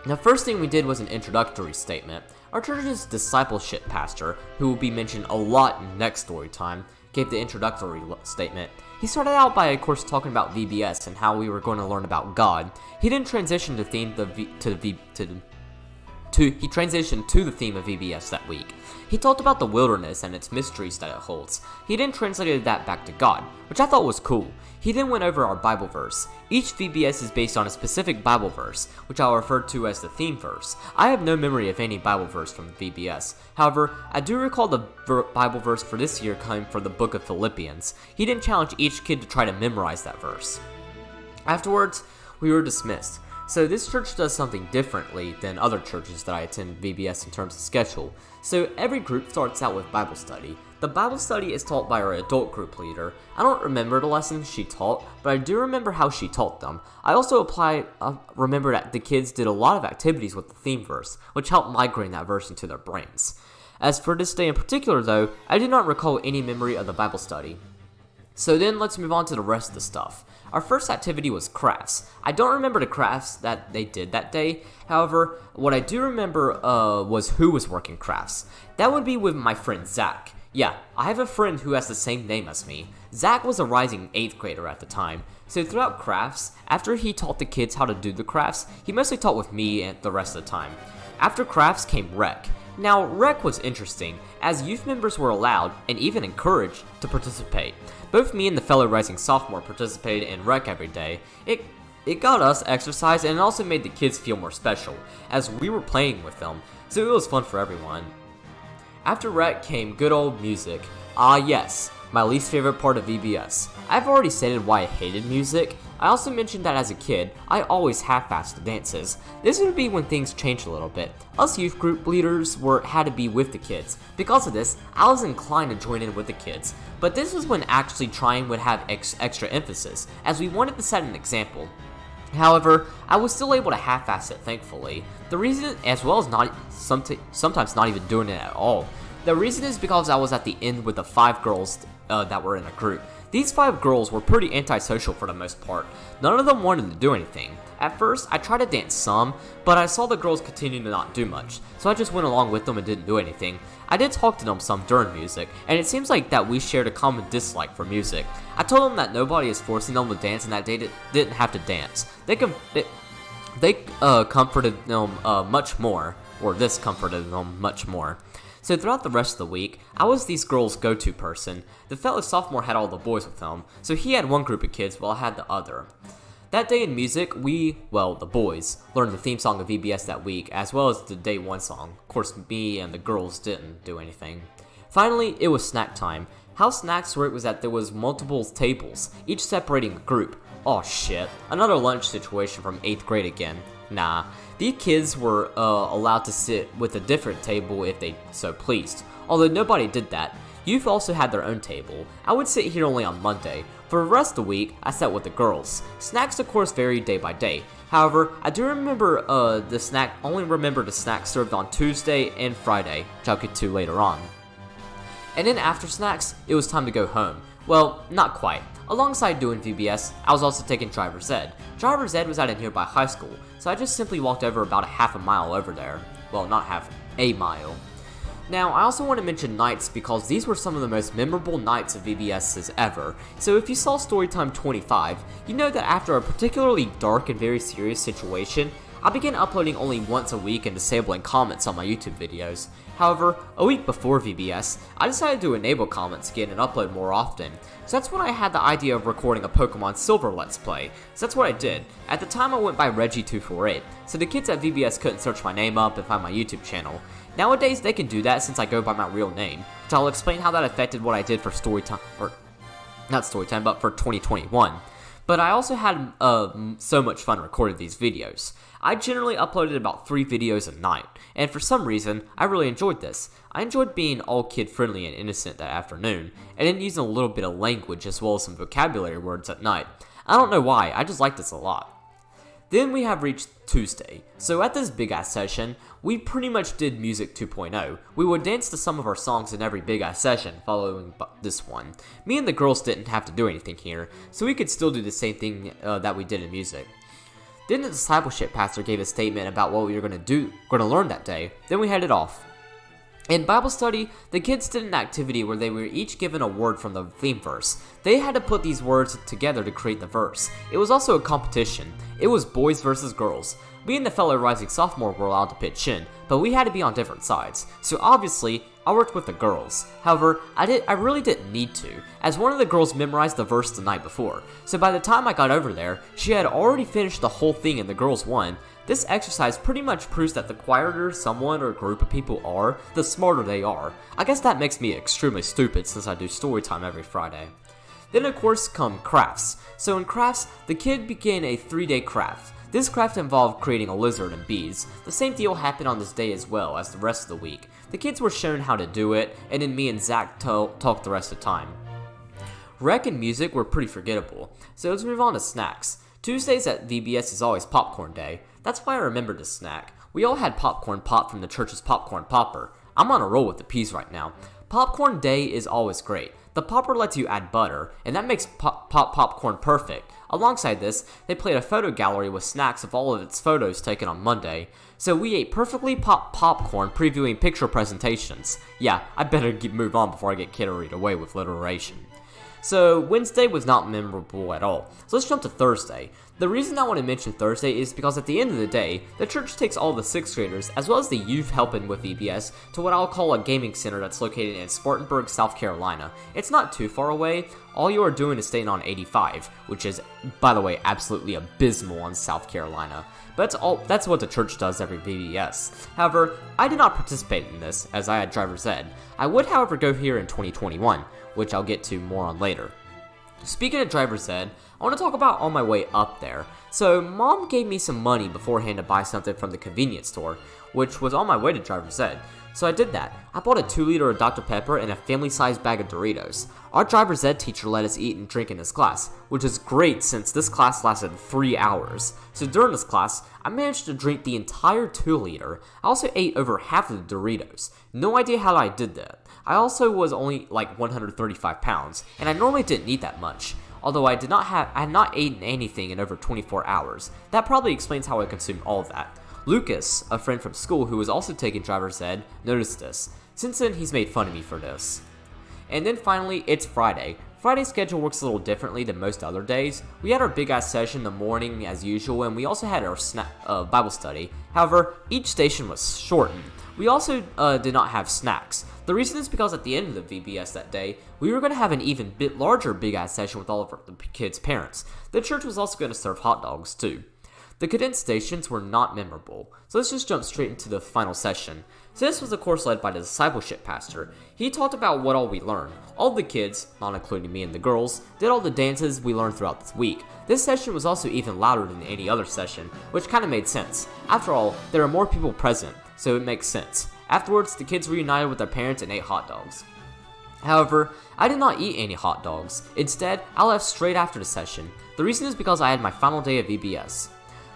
The first thing we did was an introductory statement. Our church's discipleship pastor, who will be mentioned a lot in next story time, gave the introductory statement. He started out by, of course, talking about VBS and how we were going to learn about God. He then transitioned the theme to transitioned to the theme of VBS that week. He talked about the wilderness and its mysteries that it holds. He then translated that back to God, which I thought was cool. He then went over our Bible verse. Each VBS is based on a specific Bible verse, which I'll refer to as the theme verse. I have no memory of any Bible verse from VBS. However, I do recall the Bible verse for this year coming from the book of Philippians. He then challenged each kid to try to memorize that verse. Afterwards, we were dismissed. So this church does something differently than other churches that I attend VBS in terms of schedule. So every group starts out with Bible study. The Bible study is taught by our adult group leader. I don't remember the lessons she taught, but I do remember how she taught them. I also remember that the kids did a lot of activities with the theme verse, which helped migrate that verse into their brains. As for this day in particular though, I do not recall any memory of the Bible study. So then let's move on to the rest of the stuff. Our first activity was crafts. I don't remember the crafts that they did that day. However, what I do remember was who was working crafts. That would be with my friend Zach. Yeah, I have a friend who has the same name as me. Zach was a rising 8th grader at the time. So throughout crafts, after he taught the kids how to do the crafts, he mostly taught with me and the rest of the time. After crafts came rec. Now, rec was interesting, as youth members were allowed, and even encouraged, to participate. Both me and the fellow rising sophomore participated in rec every day. It got us exercise, and it also made the kids feel more special, as we were playing with them, so it was fun for everyone. After rec came good old music. Ah yes, my least favorite part of VBS. I've already stated why I hated music. I also mentioned that as a kid, I always half-assed the dances. This would be when things changed a little bit. Us youth group leaders had to be with the kids. Because of this, I was inclined to join in with the kids. But this was when actually trying would have extra emphasis, as we wanted to set an example. However, I was still able to half-ass it, thankfully. The reason, as well as sometimes not even doing it at all. The reason is because I was at the end with the 5 girls that were in a group. These 5 girls were pretty antisocial for the most part. None of them wanted to do anything. At first, I tried to dance some, but I saw the girls continue to not do much, so I just went along with them and didn't do anything. I did talk to them some during music, and it seems like that we shared a common dislike for music. I told them that nobody is forcing them to dance and that they didn't have to dance. They comforted them much more, or this comforted them much more. So throughout the rest of the week, I was these girls' go-to person. The fellow sophomore had all the boys with him, so he had one group of kids while I had the other. That day in music, the boys, learned the theme song of VBS that week, as well as the day 1 song. Of course, me and the girls didn't do anything. Finally, it was snack time. How snacks worked was that there was multiple tables, each separating a group. Oh shit, another lunch situation from 8th grade again. Nah, these kids were allowed to sit with a different table if they so pleased. Although nobody did that. Youth also had their own table. I would sit here only on Monday. For the rest of the week, I sat with the girls. Snacks of course varied day by day. However, I do remember the snacks served on Tuesday and Friday, which I'll get to later on. And then after snacks, it was time to go home. Well, not quite. Alongside doing VBS, I was also taking driver's ed. Driver's ed was at a nearby high school, so I just simply walked over about a half a mile over there. Well, not half, a mile. Now, I also want to mention nights because these were some of the most memorable nights of VBS's ever. So if you saw Storytime 25, you know that after a particularly dark and very serious situation, I began uploading only once a week and disabling comments on my YouTube videos. However, a week before VBS, I decided to enable comments again and upload more often. So that's when I had the idea of recording a Pokemon Silver Let's Play. So that's what I did. At the time I went by Reggie248, so the kids at VBS couldn't search my name up and find my YouTube channel. Nowadays they can do that since I go by my real name, which I'll explain how that affected what I did for Storytime, or not Storytime, but for 2021. But I also had so much fun recording these videos. I generally uploaded about 3 videos a night, and for some reason, I really enjoyed this. I enjoyed being all kid-friendly and innocent that afternoon, and then using a little bit of language as well as some vocabulary words at night. I don't know why, I just like this a lot. Then we have reached Tuesday, so at this big-ass session, we pretty much did Music 2.0. We would dance to some of our songs in every big-ass session following this one. Me and the girls didn't have to do anything here, so we could still do the same thing that we did in music. Then the discipleship pastor gave a statement about what we were going to learn that day. Then we headed off. In Bible study, the kids did an activity where they were each given a word from the theme verse. They had to put these words together to create the verse. It was also a competition. It was boys versus girls. Me and the fellow rising sophomore were allowed to pitch in, but we had to be on different sides, so obviously, I worked with the girls. However, I really didn't need to, as one of the girls memorized the verse the night before, so by the time I got over there, she had already finished the whole thing and the girls won. This exercise pretty much proves that the quieter someone or group of people are, the smarter they are. I guess that makes me extremely stupid since I do story time every Friday. Then of course come crafts. So in crafts, the kid began a 3-day craft. This craft involved creating a lizard and bees. The same deal happened on this day as well as the rest of the week. The kids were shown how to do it, and then me and Zach talked the rest of the time. Rec and music were pretty forgettable, so let's move on to snacks. Tuesdays at VBS is always popcorn day. That's why I remembered this snack. We all had popcorn popped from the church's popcorn popper. I'm on a roll with the peas right now. Popcorn day is always great. The popper lets you add butter, and that makes popcorn perfect. Alongside this, they played a photo gallery with snacks of all of its photos taken on Monday. So we ate perfectly popped popcorn previewing picture presentations. Yeah, I better move on before I get carried away with alliteration. So Wednesday was not memorable at all. So let's jump to Thursday. The reason I want to mention Thursday is because at the end of the day, the church takes all the 6th graders, as well as the youth helping with VBS, to what I'll call a gaming center that's located in Spartanburg, South Carolina. It's not too far away. All you are doing is staying on 85, which is, by the way, absolutely abysmal in South Carolina. But that's what the church does every VBS. However, I did not participate in this, as I had driver's ed. I would, however, go here in 2021, which I'll get to more on later. Speaking of driver's ed, I want to talk about on my way up there. So, Mom gave me some money beforehand to buy something from the convenience store, which was on my way to driver's ed. So I did that. I bought a 2-liter of Dr. Pepper and a family-sized bag of Doritos. Our driver's ed teacher let us eat and drink in his class, which is great since this class lasted 3 hours. So during this class, I managed to drink the entire 2-liter. I also ate over half of the Doritos. No idea how I did that. I also was only like 135 pounds, and I normally didn't eat that much. Although I had not eaten anything in over 24 hours. That probably explains how I consumed all of that. Lucas, a friend from school who was also taking driver's ed, noticed this. Since then, he's made fun of me for this. And then finally, it's Friday. Friday's schedule works a little differently than most other days. We had our big-ass session in the morning as usual, and we also had our Bible study. However, each station was shortened. We also did not have snacks. The reason is because at the end of the VBS that day, we were going to have an even bit larger big-ass session with all of the kids' parents. The church was also going to serve hot dogs, too. The condensed stations were not memorable, so let's just jump straight into the final session. So this was a course led by the discipleship pastor. He talked about what all we learned. All the kids, not including me and the girls, did all the dances we learned throughout this week. This session was also even louder than any other session, which kind of made sense. After all, there are more people present, so it makes sense. Afterwards, the kids reunited with their parents and ate hot dogs. However, I did not eat any hot dogs. Instead, I left straight after the session. The reason is because I had my final day of VBS.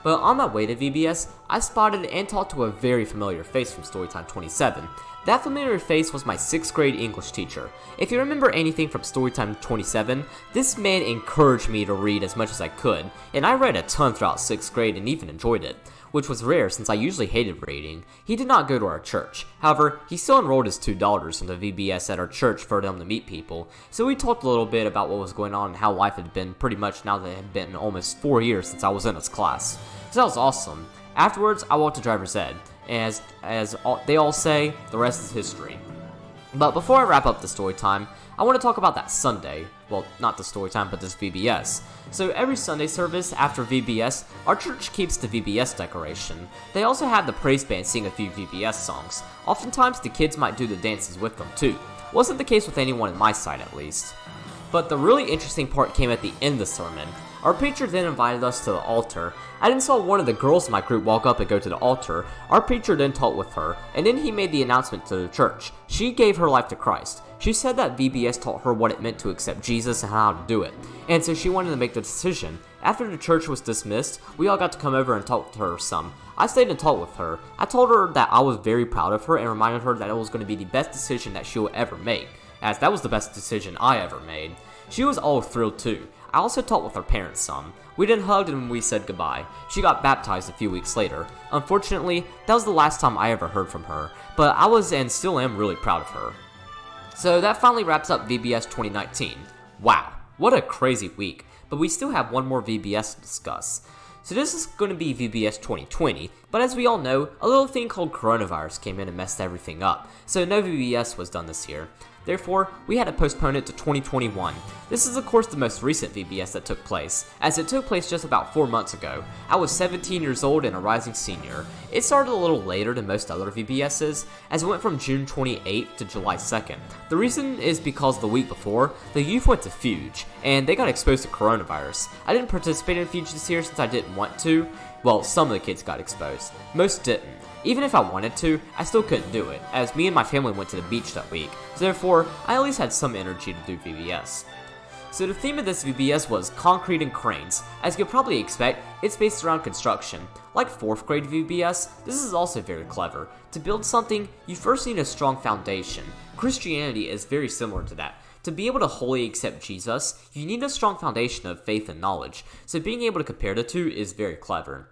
But on my way to VBS, I spotted and talked to a very familiar face from Storytime 27. That familiar face was my 6th grade English teacher. If you remember anything from Storytime 27, this man encouraged me to read as much as I could, and I read a ton throughout 6th grade and even enjoyed it, which was rare since I usually hated reading. He did not go to our church. However, he still enrolled his 2 daughters into VBS at our church for them to meet people, so we talked a little bit about what was going on and how life had been pretty much now that it had been almost 4 years since I was in his class. So that was awesome. Afterwards, I walked to driver's ed, and as they all say, the rest is history. But before I wrap up the story time, I want to talk about that Sunday. Well, not the story time, but this VBS. So every Sunday service after VBS, our church keeps the VBS decoration. They also have the praise band sing a few VBS songs. Oftentimes, the kids might do the dances with them too. Wasn't the case with anyone on my side at least. But the really interesting part came at the end of the sermon. Our preacher then invited us to the altar. I then saw one of the girls in my group walk up and go to the altar. Our preacher then talked with her, and then he made the announcement to the church. She gave her life to Christ. She said that VBS taught her what it meant to accept Jesus and how to do it, and so she wanted to make the decision. After the church was dismissed, we all got to come over and talk to her some. I stayed and talked with her. I told her that I was very proud of her and reminded her that it was going to be the best decision that she will ever make, as that was the best decision I ever made. She was all thrilled too. I also talked with her parents some. We then hugged and we said goodbye. She got baptized a few weeks later. Unfortunately, that was the last time I ever heard from her, but I was and still am really proud of her. So that finally wraps up VBS 2019. Wow, what a crazy week, but we still have one more VBS to discuss. So this is going to be VBS 2020, but as we all know, a little thing called coronavirus came in and messed everything up, so no VBS was done this year. Therefore, we had to postpone it to 2021. This is of course the most recent VBS that took place, as it took place just about 4 months ago. I was 17 years old and a rising senior. It started a little later than most other VBSs, as it went from June 28th to July 2nd. The reason is because the week before, the youth went to Fuge, and they got exposed to coronavirus. I didn't participate in Fuge this year since I didn't want to. Well, some of the kids got exposed. Most didn't. Even if I wanted to, I still couldn't do it, as me and my family went to the beach that week, so therefore, I at least had some energy to do VBS. So the theme of this VBS was concrete and cranes. As you could probably expect, it's based around construction. Like 4th grade VBS, this is also very clever. To build something, you first need a strong foundation. Christianity is very similar to that. To be able to wholly accept Jesus, you need a strong foundation of faith and knowledge, so being able to compare the two is very clever.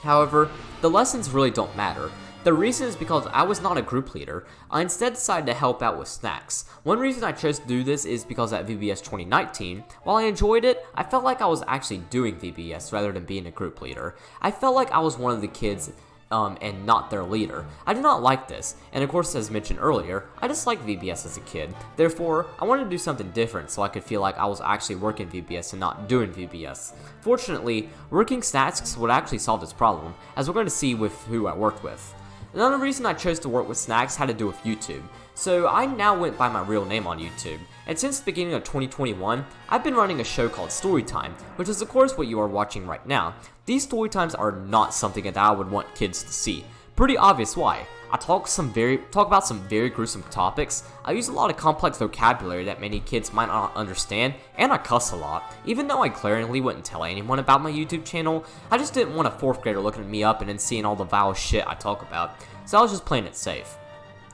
However, the lessons really don't matter. The reason is because I was not a group leader. I instead decided to help out with snacks. One reason I chose to do this is because at VBS 2019, while I enjoyed it, I felt like I was actually doing VBS rather than being a group leader. I felt like I was one of the kids and not their leader. I did not like this, and of course as mentioned earlier, I disliked VBS as a kid. Therefore, I wanted to do something different so I could feel like I was actually working VBS and not doing VBS. Fortunately, working snacks would actually solve this problem, as we're going to see with who I worked with. Another reason I chose to work with snacks had to do with YouTube. So I now went by my real name on YouTube, and since the beginning of 2021, I've been running a show called Storytime, which is of course what you are watching right now. These Storytimes are not something that I would want kids to see. Pretty obvious why. I talk about some very gruesome topics, I use a lot of complex vocabulary that many kids might not understand, and I cuss a lot. Even though I glaringly wouldn't tell anyone about my YouTube channel, I just didn't want a 4th grader looking me up and then seeing all the vile shit I talk about, so I was just playing it safe.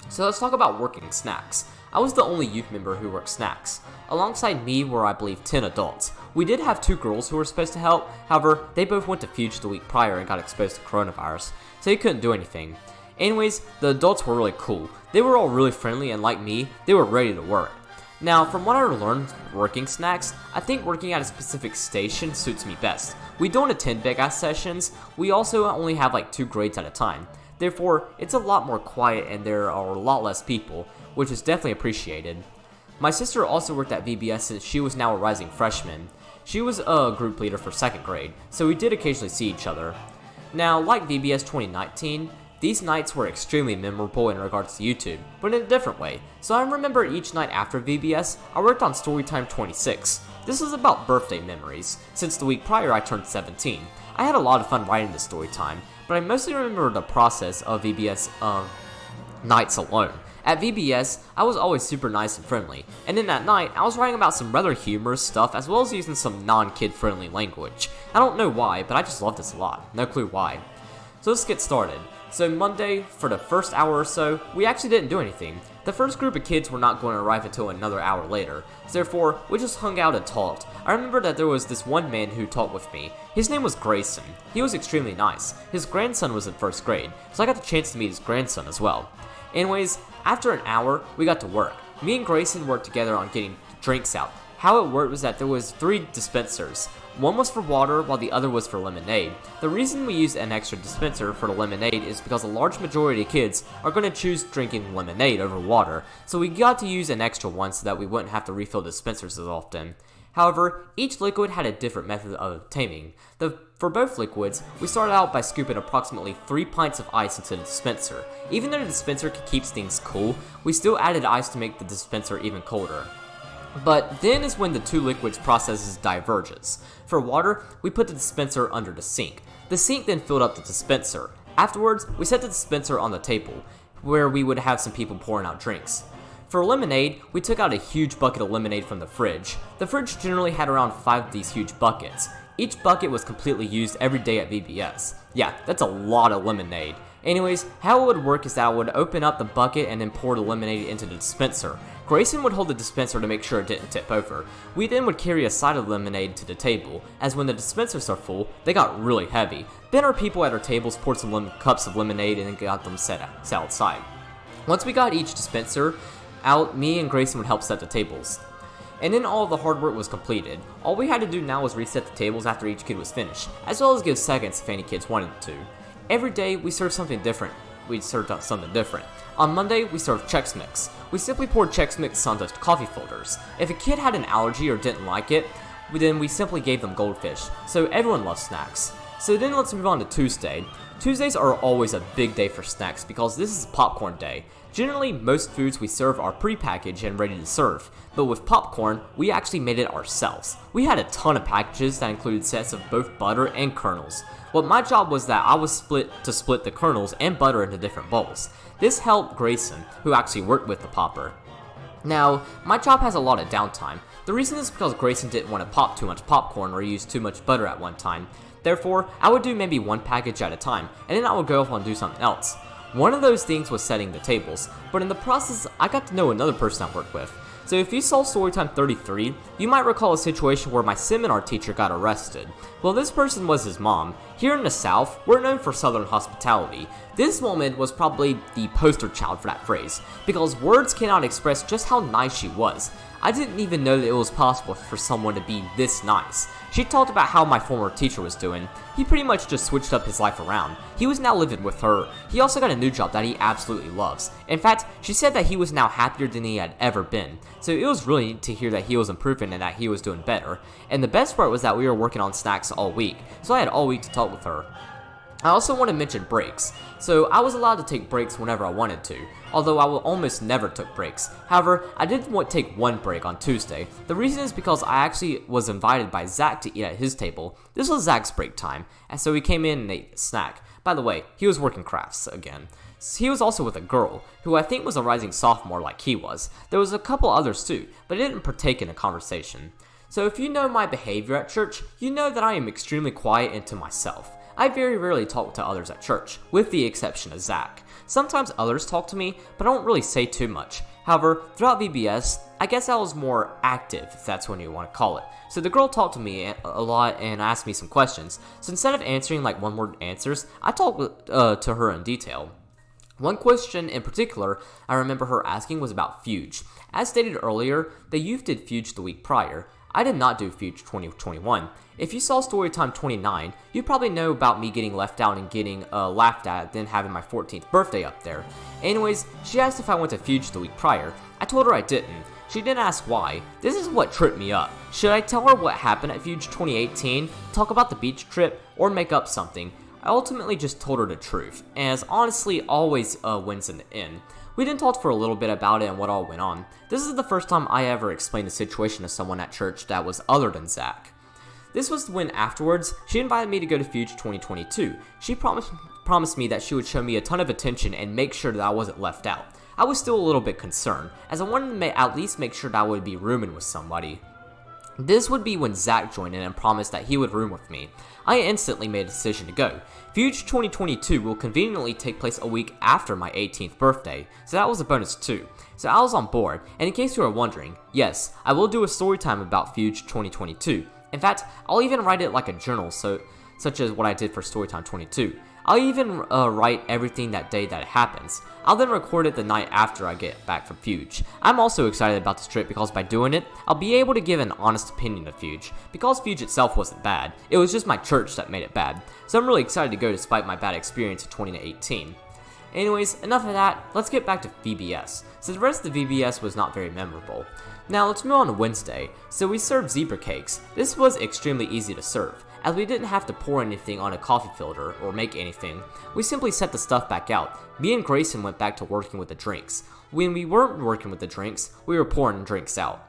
So let's talk about working snacks. I was the only youth member who worked snacks. Alongside me were I believe 10 adults. We did have 2 girls who were supposed to help, however, they both went to Fuge the week prior and got exposed to coronavirus, so they couldn't do anything. Anyways, the adults were really cool. They were all really friendly and like me, they were ready to work. Now, from what I learned working snacks, I think working at a specific station suits me best. We don't attend big ass sessions, we also only have like 2 grades at a time. Therefore, it's a lot more quiet and there are a lot less people, which is definitely appreciated. My sister also worked at VBS since she was now a rising freshman. She was a group leader for 2nd grade, so we did occasionally see each other. Now, like VBS 2019, these nights were extremely memorable in regards to YouTube, but in a different way. So I remember each night after VBS, I worked on Storytime 26. This was about birthday memories, since the week prior I turned 17. I had a lot of fun writing this Storytime, but I mostly remember the process of VBS nights alone. At VBS, I was always super nice and friendly, and in that night, I was writing about some rather humorous stuff as well as using some non-kid friendly language. I don't know why, but I just loved this a lot, no clue why. So let's get started. So Monday, for the first hour or so, we actually didn't do anything. The first group of kids were not going to arrive until another hour later, so therefore, we just hung out and talked. I remember that there was this one man who talked with me. His name was Grayson. He was extremely nice. His grandson was in 1st grade, so I got the chance to meet his grandson as well. Anyways, after an hour, we got to work. Me and Grayson worked together on getting drinks out. How it worked was that there was 3 dispensers. One was for water, while the other was for lemonade. The reason we used an extra dispenser for the lemonade is because a large majority of kids are going to choose drinking lemonade over water, so we got to use an extra one so that we wouldn't have to refill dispensers as often. However, each liquid had a different method of obtaining. For both liquids, we started out by scooping approximately 3 pints of ice into the dispenser. Even though the dispenser could keep things cool, we still added ice to make the dispenser even colder. But then is when the 2 liquids processes diverges. For water, we put the dispenser under the sink. The sink then filled up the dispenser. Afterwards, we set the dispenser on the table, where we would have some people pouring out drinks. For lemonade, we took out a huge bucket of lemonade from the fridge. The fridge generally had around 5 of these huge buckets. Each bucket was completely used every day at VBS. Yeah, that's a lot of lemonade. Anyways, how it would work is that I would open up the bucket and then pour the lemonade into the dispenser. Grayson would hold the dispenser to make sure it didn't tip over. We then would carry a side of lemonade to the table, as when the dispensers are full, they got really heavy. Then our people at our tables poured some cups of lemonade and then got them set outside. Once we got each dispenser out, me and Grayson would help set the tables. And then all of the hard work was completed. All we had to do now was reset the tables after each kid was finished, as well as give seconds if any kids wanted to. Every day we served something different. On Monday, we served Chex Mix. We simply poured Chex Mix onto coffee filters. If a kid had an allergy or didn't like it, then we simply gave them goldfish, so everyone loves snacks. So then let's move on to Tuesday. Tuesdays are always a big day for snacks because this is popcorn day. Generally, most foods we serve are pre-packaged and ready to serve, but with popcorn, we actually made it ourselves. We had a ton of packages that included sets of both butter and kernels. What my job was that I was split the kernels and butter into different bowls. This helped Grayson, who actually worked with the popper. Now, my job has a lot of downtime. The reason is because Grayson didn't want to pop too much popcorn or use too much butter at one time. Therefore, I would do maybe one package at a time, and then I would go off and do something else. One of those things was setting the tables, but in the process, I got to know another person I worked with. So if you saw Storytime 33, you might recall a situation where my seminar teacher got arrested. Well, this person was his mom. Here in the South, we're known for Southern hospitality. This woman was probably the poster child for that phrase, because words cannot express just how nice she was. I didn't even know that it was possible for someone to be this nice. She talked about how my former teacher was doing. He pretty much just switched up his life around. He was now living with her. He also got a new job that he absolutely loves. In fact, she said that he was now happier than he had ever been. So it was really neat to hear that he was improving and that he was doing better. And the best part was that we were working on snacks all week, so I had all week to talk with her. I also want to mention breaks. So I was allowed to take breaks whenever I wanted to, although I almost never took breaks. However, I did want to take one break on Tuesday. The reason is because I actually was invited by Zach to eat at his table. This was Zach's break time, and so he came in and ate a snack. By the way, he was working crafts again. He was also with a girl, who I think was a rising sophomore like he was. There was a couple others too, but I didn't partake in a conversation. So if you know my behavior at church, you know that I am extremely quiet and to myself. I very rarely talk to others at church, with the exception of Zach. Sometimes others talk to me, but I don't really say too much. However, throughout VBS, I guess I was more active, if that's what you want to call it. So the girl talked to me a lot and asked me some questions. So instead of answering like one-word answers, I talked to her in detail. One question in particular I remember her asking was about Fuge. As stated earlier, the youth did Fuge the week prior. I did not do Fuge 2021. If you saw Storytime 29, you probably know about me getting left out and getting laughed at, then having my 14th birthday up there. Anyways, she asked if I went to Fuge the week prior. I told her I didn't. She didn't ask why. This is what tripped me up. Should I tell her what happened at Fuge 2018, talk about the beach trip, or make up something? I ultimately just told her the truth, as honestly always wins in the end. We then talked for a little bit about it and what all went on. This is the first time I ever explained the situation to someone at church that was other than Zach. This was when afterwards, she invited me to go to Fuge 2022. She promised me that she would show me a ton of attention and make sure that I wasn't left out. I was still a little bit concerned, as I wanted to at least make sure that I would be rooming with somebody. This would be when Zach joined in and promised that he would room with me. I instantly made a decision to go. Fuge 2022 will conveniently take place a week after my 18th birthday, so that was a bonus too. So I was on board, and in case you are wondering, yes, I will do a story time about Fuge 2022. In fact, I'll even write it like a journal, such as what I did for Storytime 22. I'll even write everything that day that it happens. I'll then record it the night after I get back from Fuge. I'm also excited about this trip because by doing it, I'll be able to give an honest opinion of Fuge. Because Fuge itself wasn't bad, it was just my church that made it bad. So I'm really excited to go despite my bad experience in 2018. Anyways, enough of that, let's get back to VBS. So the rest of the VBS was not very memorable. Now let's move on to Wednesday. So we served zebra cakes. This was extremely easy to serve, as we didn't have to pour anything on a coffee filter or make anything. We simply set the stuff back out. Me and Grayson went back to working with the drinks. When we weren't working with the drinks, we were pouring drinks out.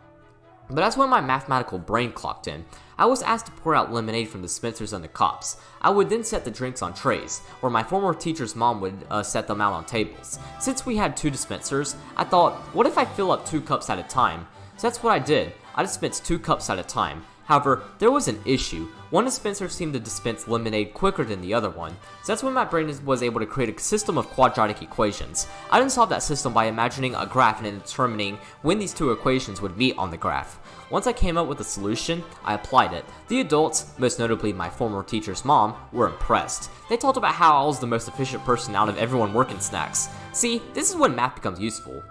But that's when my mathematical brain clocked in. I was asked to pour out lemonade from dispensers and the cups. I would then set the drinks on trays, where my former teacher's mom would set them out on tables. Since we had 2 dispensers, I thought, what if I fill up 2 cups at a time? So that's what I did. I dispensed 2 cups at a time. However, there was an issue. One dispenser seemed to dispense lemonade quicker than the other one, so that's when my brain was able to create a system of quadratic equations. I then solved that system by imagining a graph and then determining when these 2 equations would meet on the graph. Once I came up with a solution, I applied it. The adults, most notably my former teacher's mom, were impressed. They talked about how I was the most efficient person out of everyone working snacks. See, this is when math becomes useful.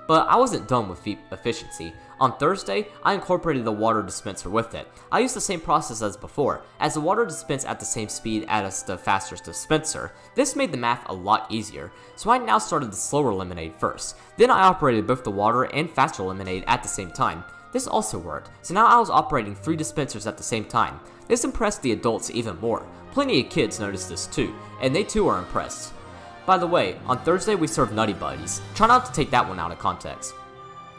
But I wasn't done with efficiency. On Thursday, I incorporated the water dispenser with it. I used the same process as before, as the water dispensed at the same speed as the faster dispenser. This made the math a lot easier, so I now started the slower lemonade first. Then I operated both the water and faster lemonade at the same time. This also worked, so now I was operating 3 dispensers at the same time. This impressed the adults even more. Plenty of kids noticed this too, and they too are impressed. By the way, on Thursday we served Nutty Buddies. Try not to take that one out of context.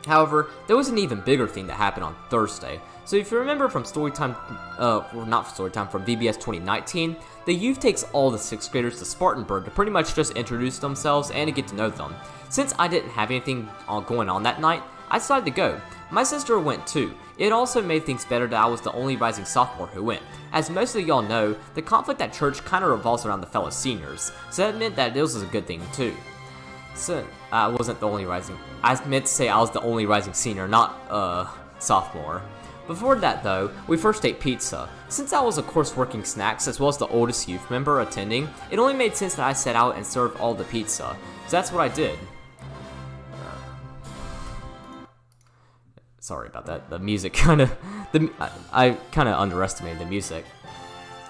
However, there was an even bigger thing that happened on Thursday. So if you remember from from VBS 2019, the youth takes all the 6th graders to Spartanburg to pretty much just introduce themselves and to get to know them. Since I didn't have anything going on that night, I decided to go. My sister went too. It also made things better that I was the only rising sophomore who went. As most of y'all know, the conflict at church kinda revolves around the fellow seniors, so that meant that this was a good thing too. So, I wasn't the only rising. I meant to say I was the only rising senior, not, sophomore. Before that though, we first ate pizza. Since I was of course working snacks as well as the oldest youth member attending, it only made sense that I set out and served all the pizza. So that's what I did. Sorry about that. The music I kinda underestimated the music.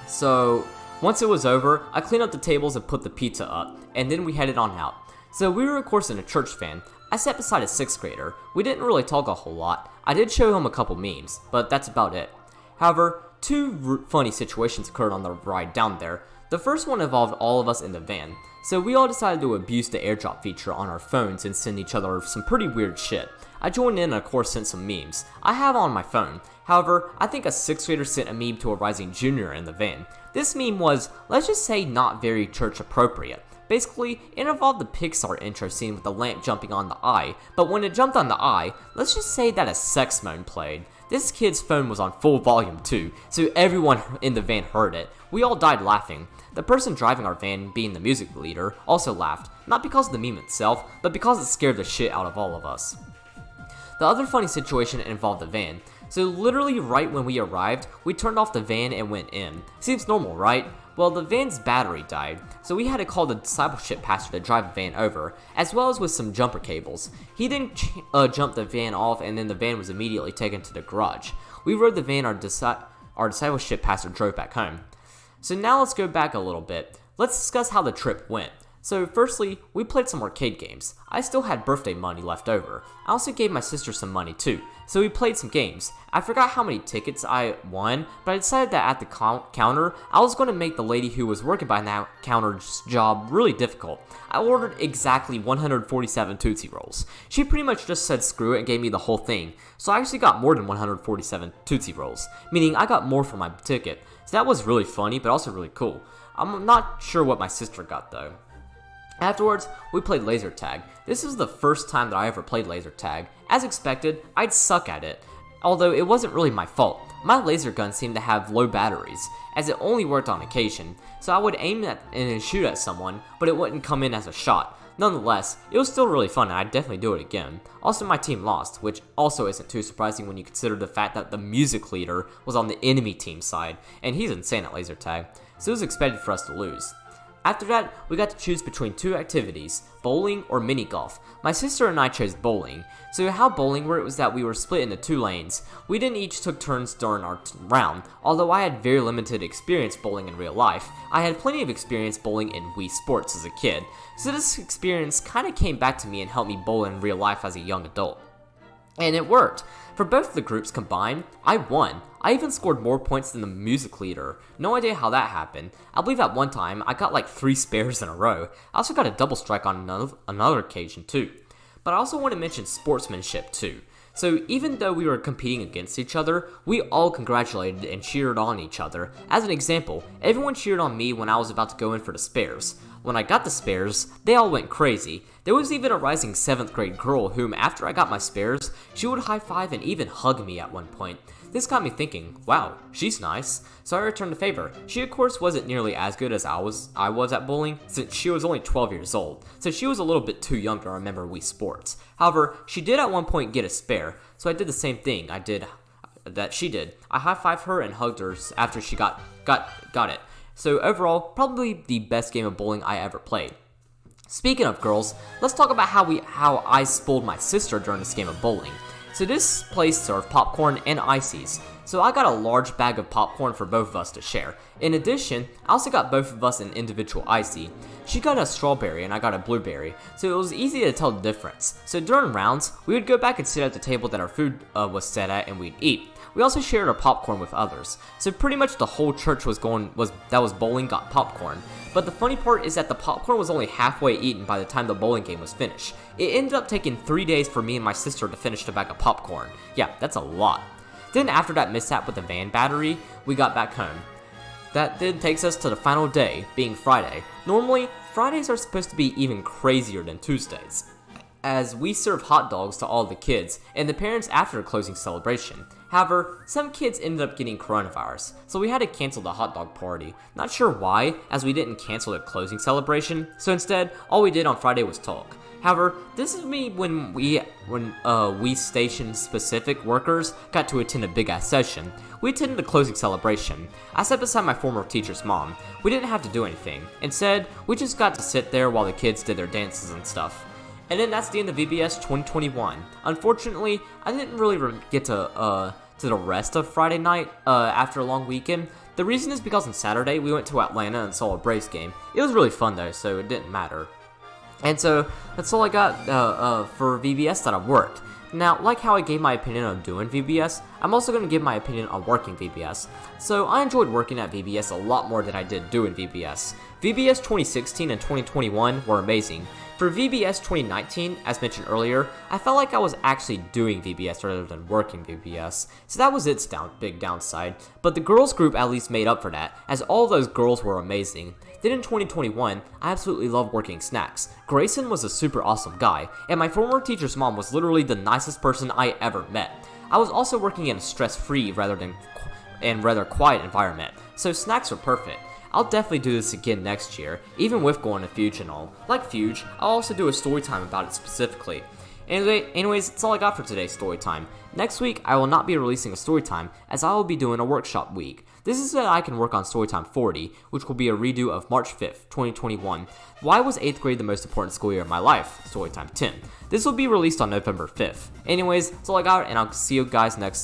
So, once it was over, I cleaned up the tables and put the pizza up, and then we headed on out. So we were of course in a church van. I sat beside a 6th grader. We didn't really talk a whole lot. I did show him a couple memes, but that's about it. However, 2 funny situations occurred on the ride down there. The first one involved all of us in the van. So we all decided to abuse the airdrop feature on our phones and send each other some pretty weird shit. I joined in and of course sent some memes. I have on my phone. However, I think a 6th grader sent a meme to a rising junior in the van. This meme was, let's just say, not very church appropriate. Basically, it involved the Pixar intro scene with the lamp jumping on the eye, but when it jumped on the eye, let's just say that a sex mode played. This kid's phone was on full volume too, so everyone in the van heard it. We all died laughing. The person driving our van, being the music leader, also laughed, not because of the meme itself, but because it scared the shit out of all of us. The other funny situation involved the van. So literally right when we arrived, we turned off the van and went in. Seems normal, right? Well, the van's battery died, so we had to call the discipleship pastor to drive the van over, as well as with some jumper cables. He then jumped the van off, and then the van was immediately taken to the garage. We rode the van, our discipleship pastor drove back home. So now let's go back a little bit. Let's discuss how the trip went. So firstly, we played some arcade games. I still had birthday money left over. I also gave my sister some money too, so we played some games. I forgot how many tickets I won, but I decided that at the counter, I was going to make the lady who was working behind that counter's job really difficult. I ordered exactly 147 Tootsie Rolls. She pretty much just said screw it and gave me the whole thing, so I actually got more than 147 Tootsie Rolls, meaning I got more for my ticket. So that was really funny, but also really cool. I'm not sure what my sister got though. Afterwards, we played laser tag. This was the first time that I ever played laser tag. As expected, I'd suck at it. Although it wasn't really my fault. My laser gun seemed to have low batteries, as it only worked on occasion, so I would aim at and shoot at someone, but it wouldn't come in as a shot. Nonetheless, it was still really fun and I'd definitely do it again. Also, my team lost, which also isn't too surprising when you consider the fact that the music leader was on the enemy team side, and he's insane at laser tag, so it was expected for us to lose. After that, we got to choose between 2 activities, bowling or mini golf. My sister and I chose bowling. So how bowling worked was that we were split into 2 lanes. We then each took turns during our round. Although I had very limited experience bowling in real life, I had plenty of experience bowling in Wii Sports as a kid. So this experience kinda came back to me and helped me bowl in real life as a young adult. And it worked. For both the groups combined, I won. I even scored more points than the music leader. No idea how that happened. I believe at one time, I got like 3 spares in a row. I also got a double strike on another occasion too. But I also want to mention sportsmanship too. So even though we were competing against each other, we all congratulated and cheered on each other. As an example, everyone cheered on me when I was about to go in for the spares. When I got the spares, they all went crazy. There was even a rising 7th grade girl whom, after I got my spares, she would high five and even hug me at one point. This got me thinking, wow, she's nice. So I returned the favor. She of course wasn't nearly as good as I was at bowling, since she was only 12 years old, so she was a little bit too young to remember Wii Sports. However, she did at one point get a spare, so I did the same thing that she did. I high-fived her and hugged her after she got it. So overall, probably the best game of bowling I ever played. Speaking of girls, let's talk about how I spoiled my sister during this game of bowling. So this place served popcorn and ices, so I got a large bag of popcorn for both of us to share. In addition, I also got both of us an individual icy. She got a strawberry and I got a blueberry, so it was easy to tell the difference. So during rounds, we would go back and sit at the table that our food was set at and we'd eat. We also shared our popcorn with others, so pretty much the whole church that was bowling got popcorn. But the funny part is that the popcorn was only halfway eaten by the time the bowling game was finished. It ended up taking 3 days for me and my sister to finish the bag of popcorn. Yeah, that's a lot. Then after that mishap with the van battery, we got back home. That then takes us to the final day, being Friday. Normally, Fridays are supposed to be even crazier than Tuesdays, as we serve hot dogs to all the kids and the parents after the closing celebration. However, some kids ended up getting coronavirus, so we had to cancel the hot dog party. Not sure why, as we didn't cancel the closing celebration, so instead, all we did on Friday was talk. However, this is me when we station-specific workers got to attend a big-ass session. We attended the closing celebration. I sat beside my former teacher's mom. We didn't have to do anything. Instead, we just got to sit there while the kids did their dances and stuff. And then that's the end of VBS 2021. Unfortunately, I didn't really get to the rest of Friday night after a long weekend. The reason is because on Saturday we went to Atlanta and saw a Braves game. It was really fun though, so it didn't matter. And so that's all I got for VBS that I've worked. Now, like how I gave my opinion on doing VBS, I'm also going to give my opinion on working VBS. So I enjoyed working at VBS a lot more than I did doing VBS. VBS 2016 and 2021 were amazing. For VBS 2019, as mentioned earlier, I felt like I was actually doing VBS rather than working VBS, so that was its big downside, but the girls group at least made up for that, as all those girls were amazing. Then in 2021, I absolutely loved working snacks. Grayson was a super awesome guy, and my former teacher's mom was literally the nicest person I ever met. I was also working in a stress-free rather quiet environment, so snacks were perfect. I'll definitely do this again next year, even with going to Fuge and all. Like Fuge, I'll also do a story time about it specifically. Anyways, that's all I got for today's story time. Next week, I will not be releasing a story time, as I will be doing a workshop week. This is so that I can work on Storytime 40, which will be a redo of March 5th, 2021. Why was 8th grade the most important school year of my life? Storytime 10. This will be released on November 5th. Anyways, that's all I got, and I'll see you guys next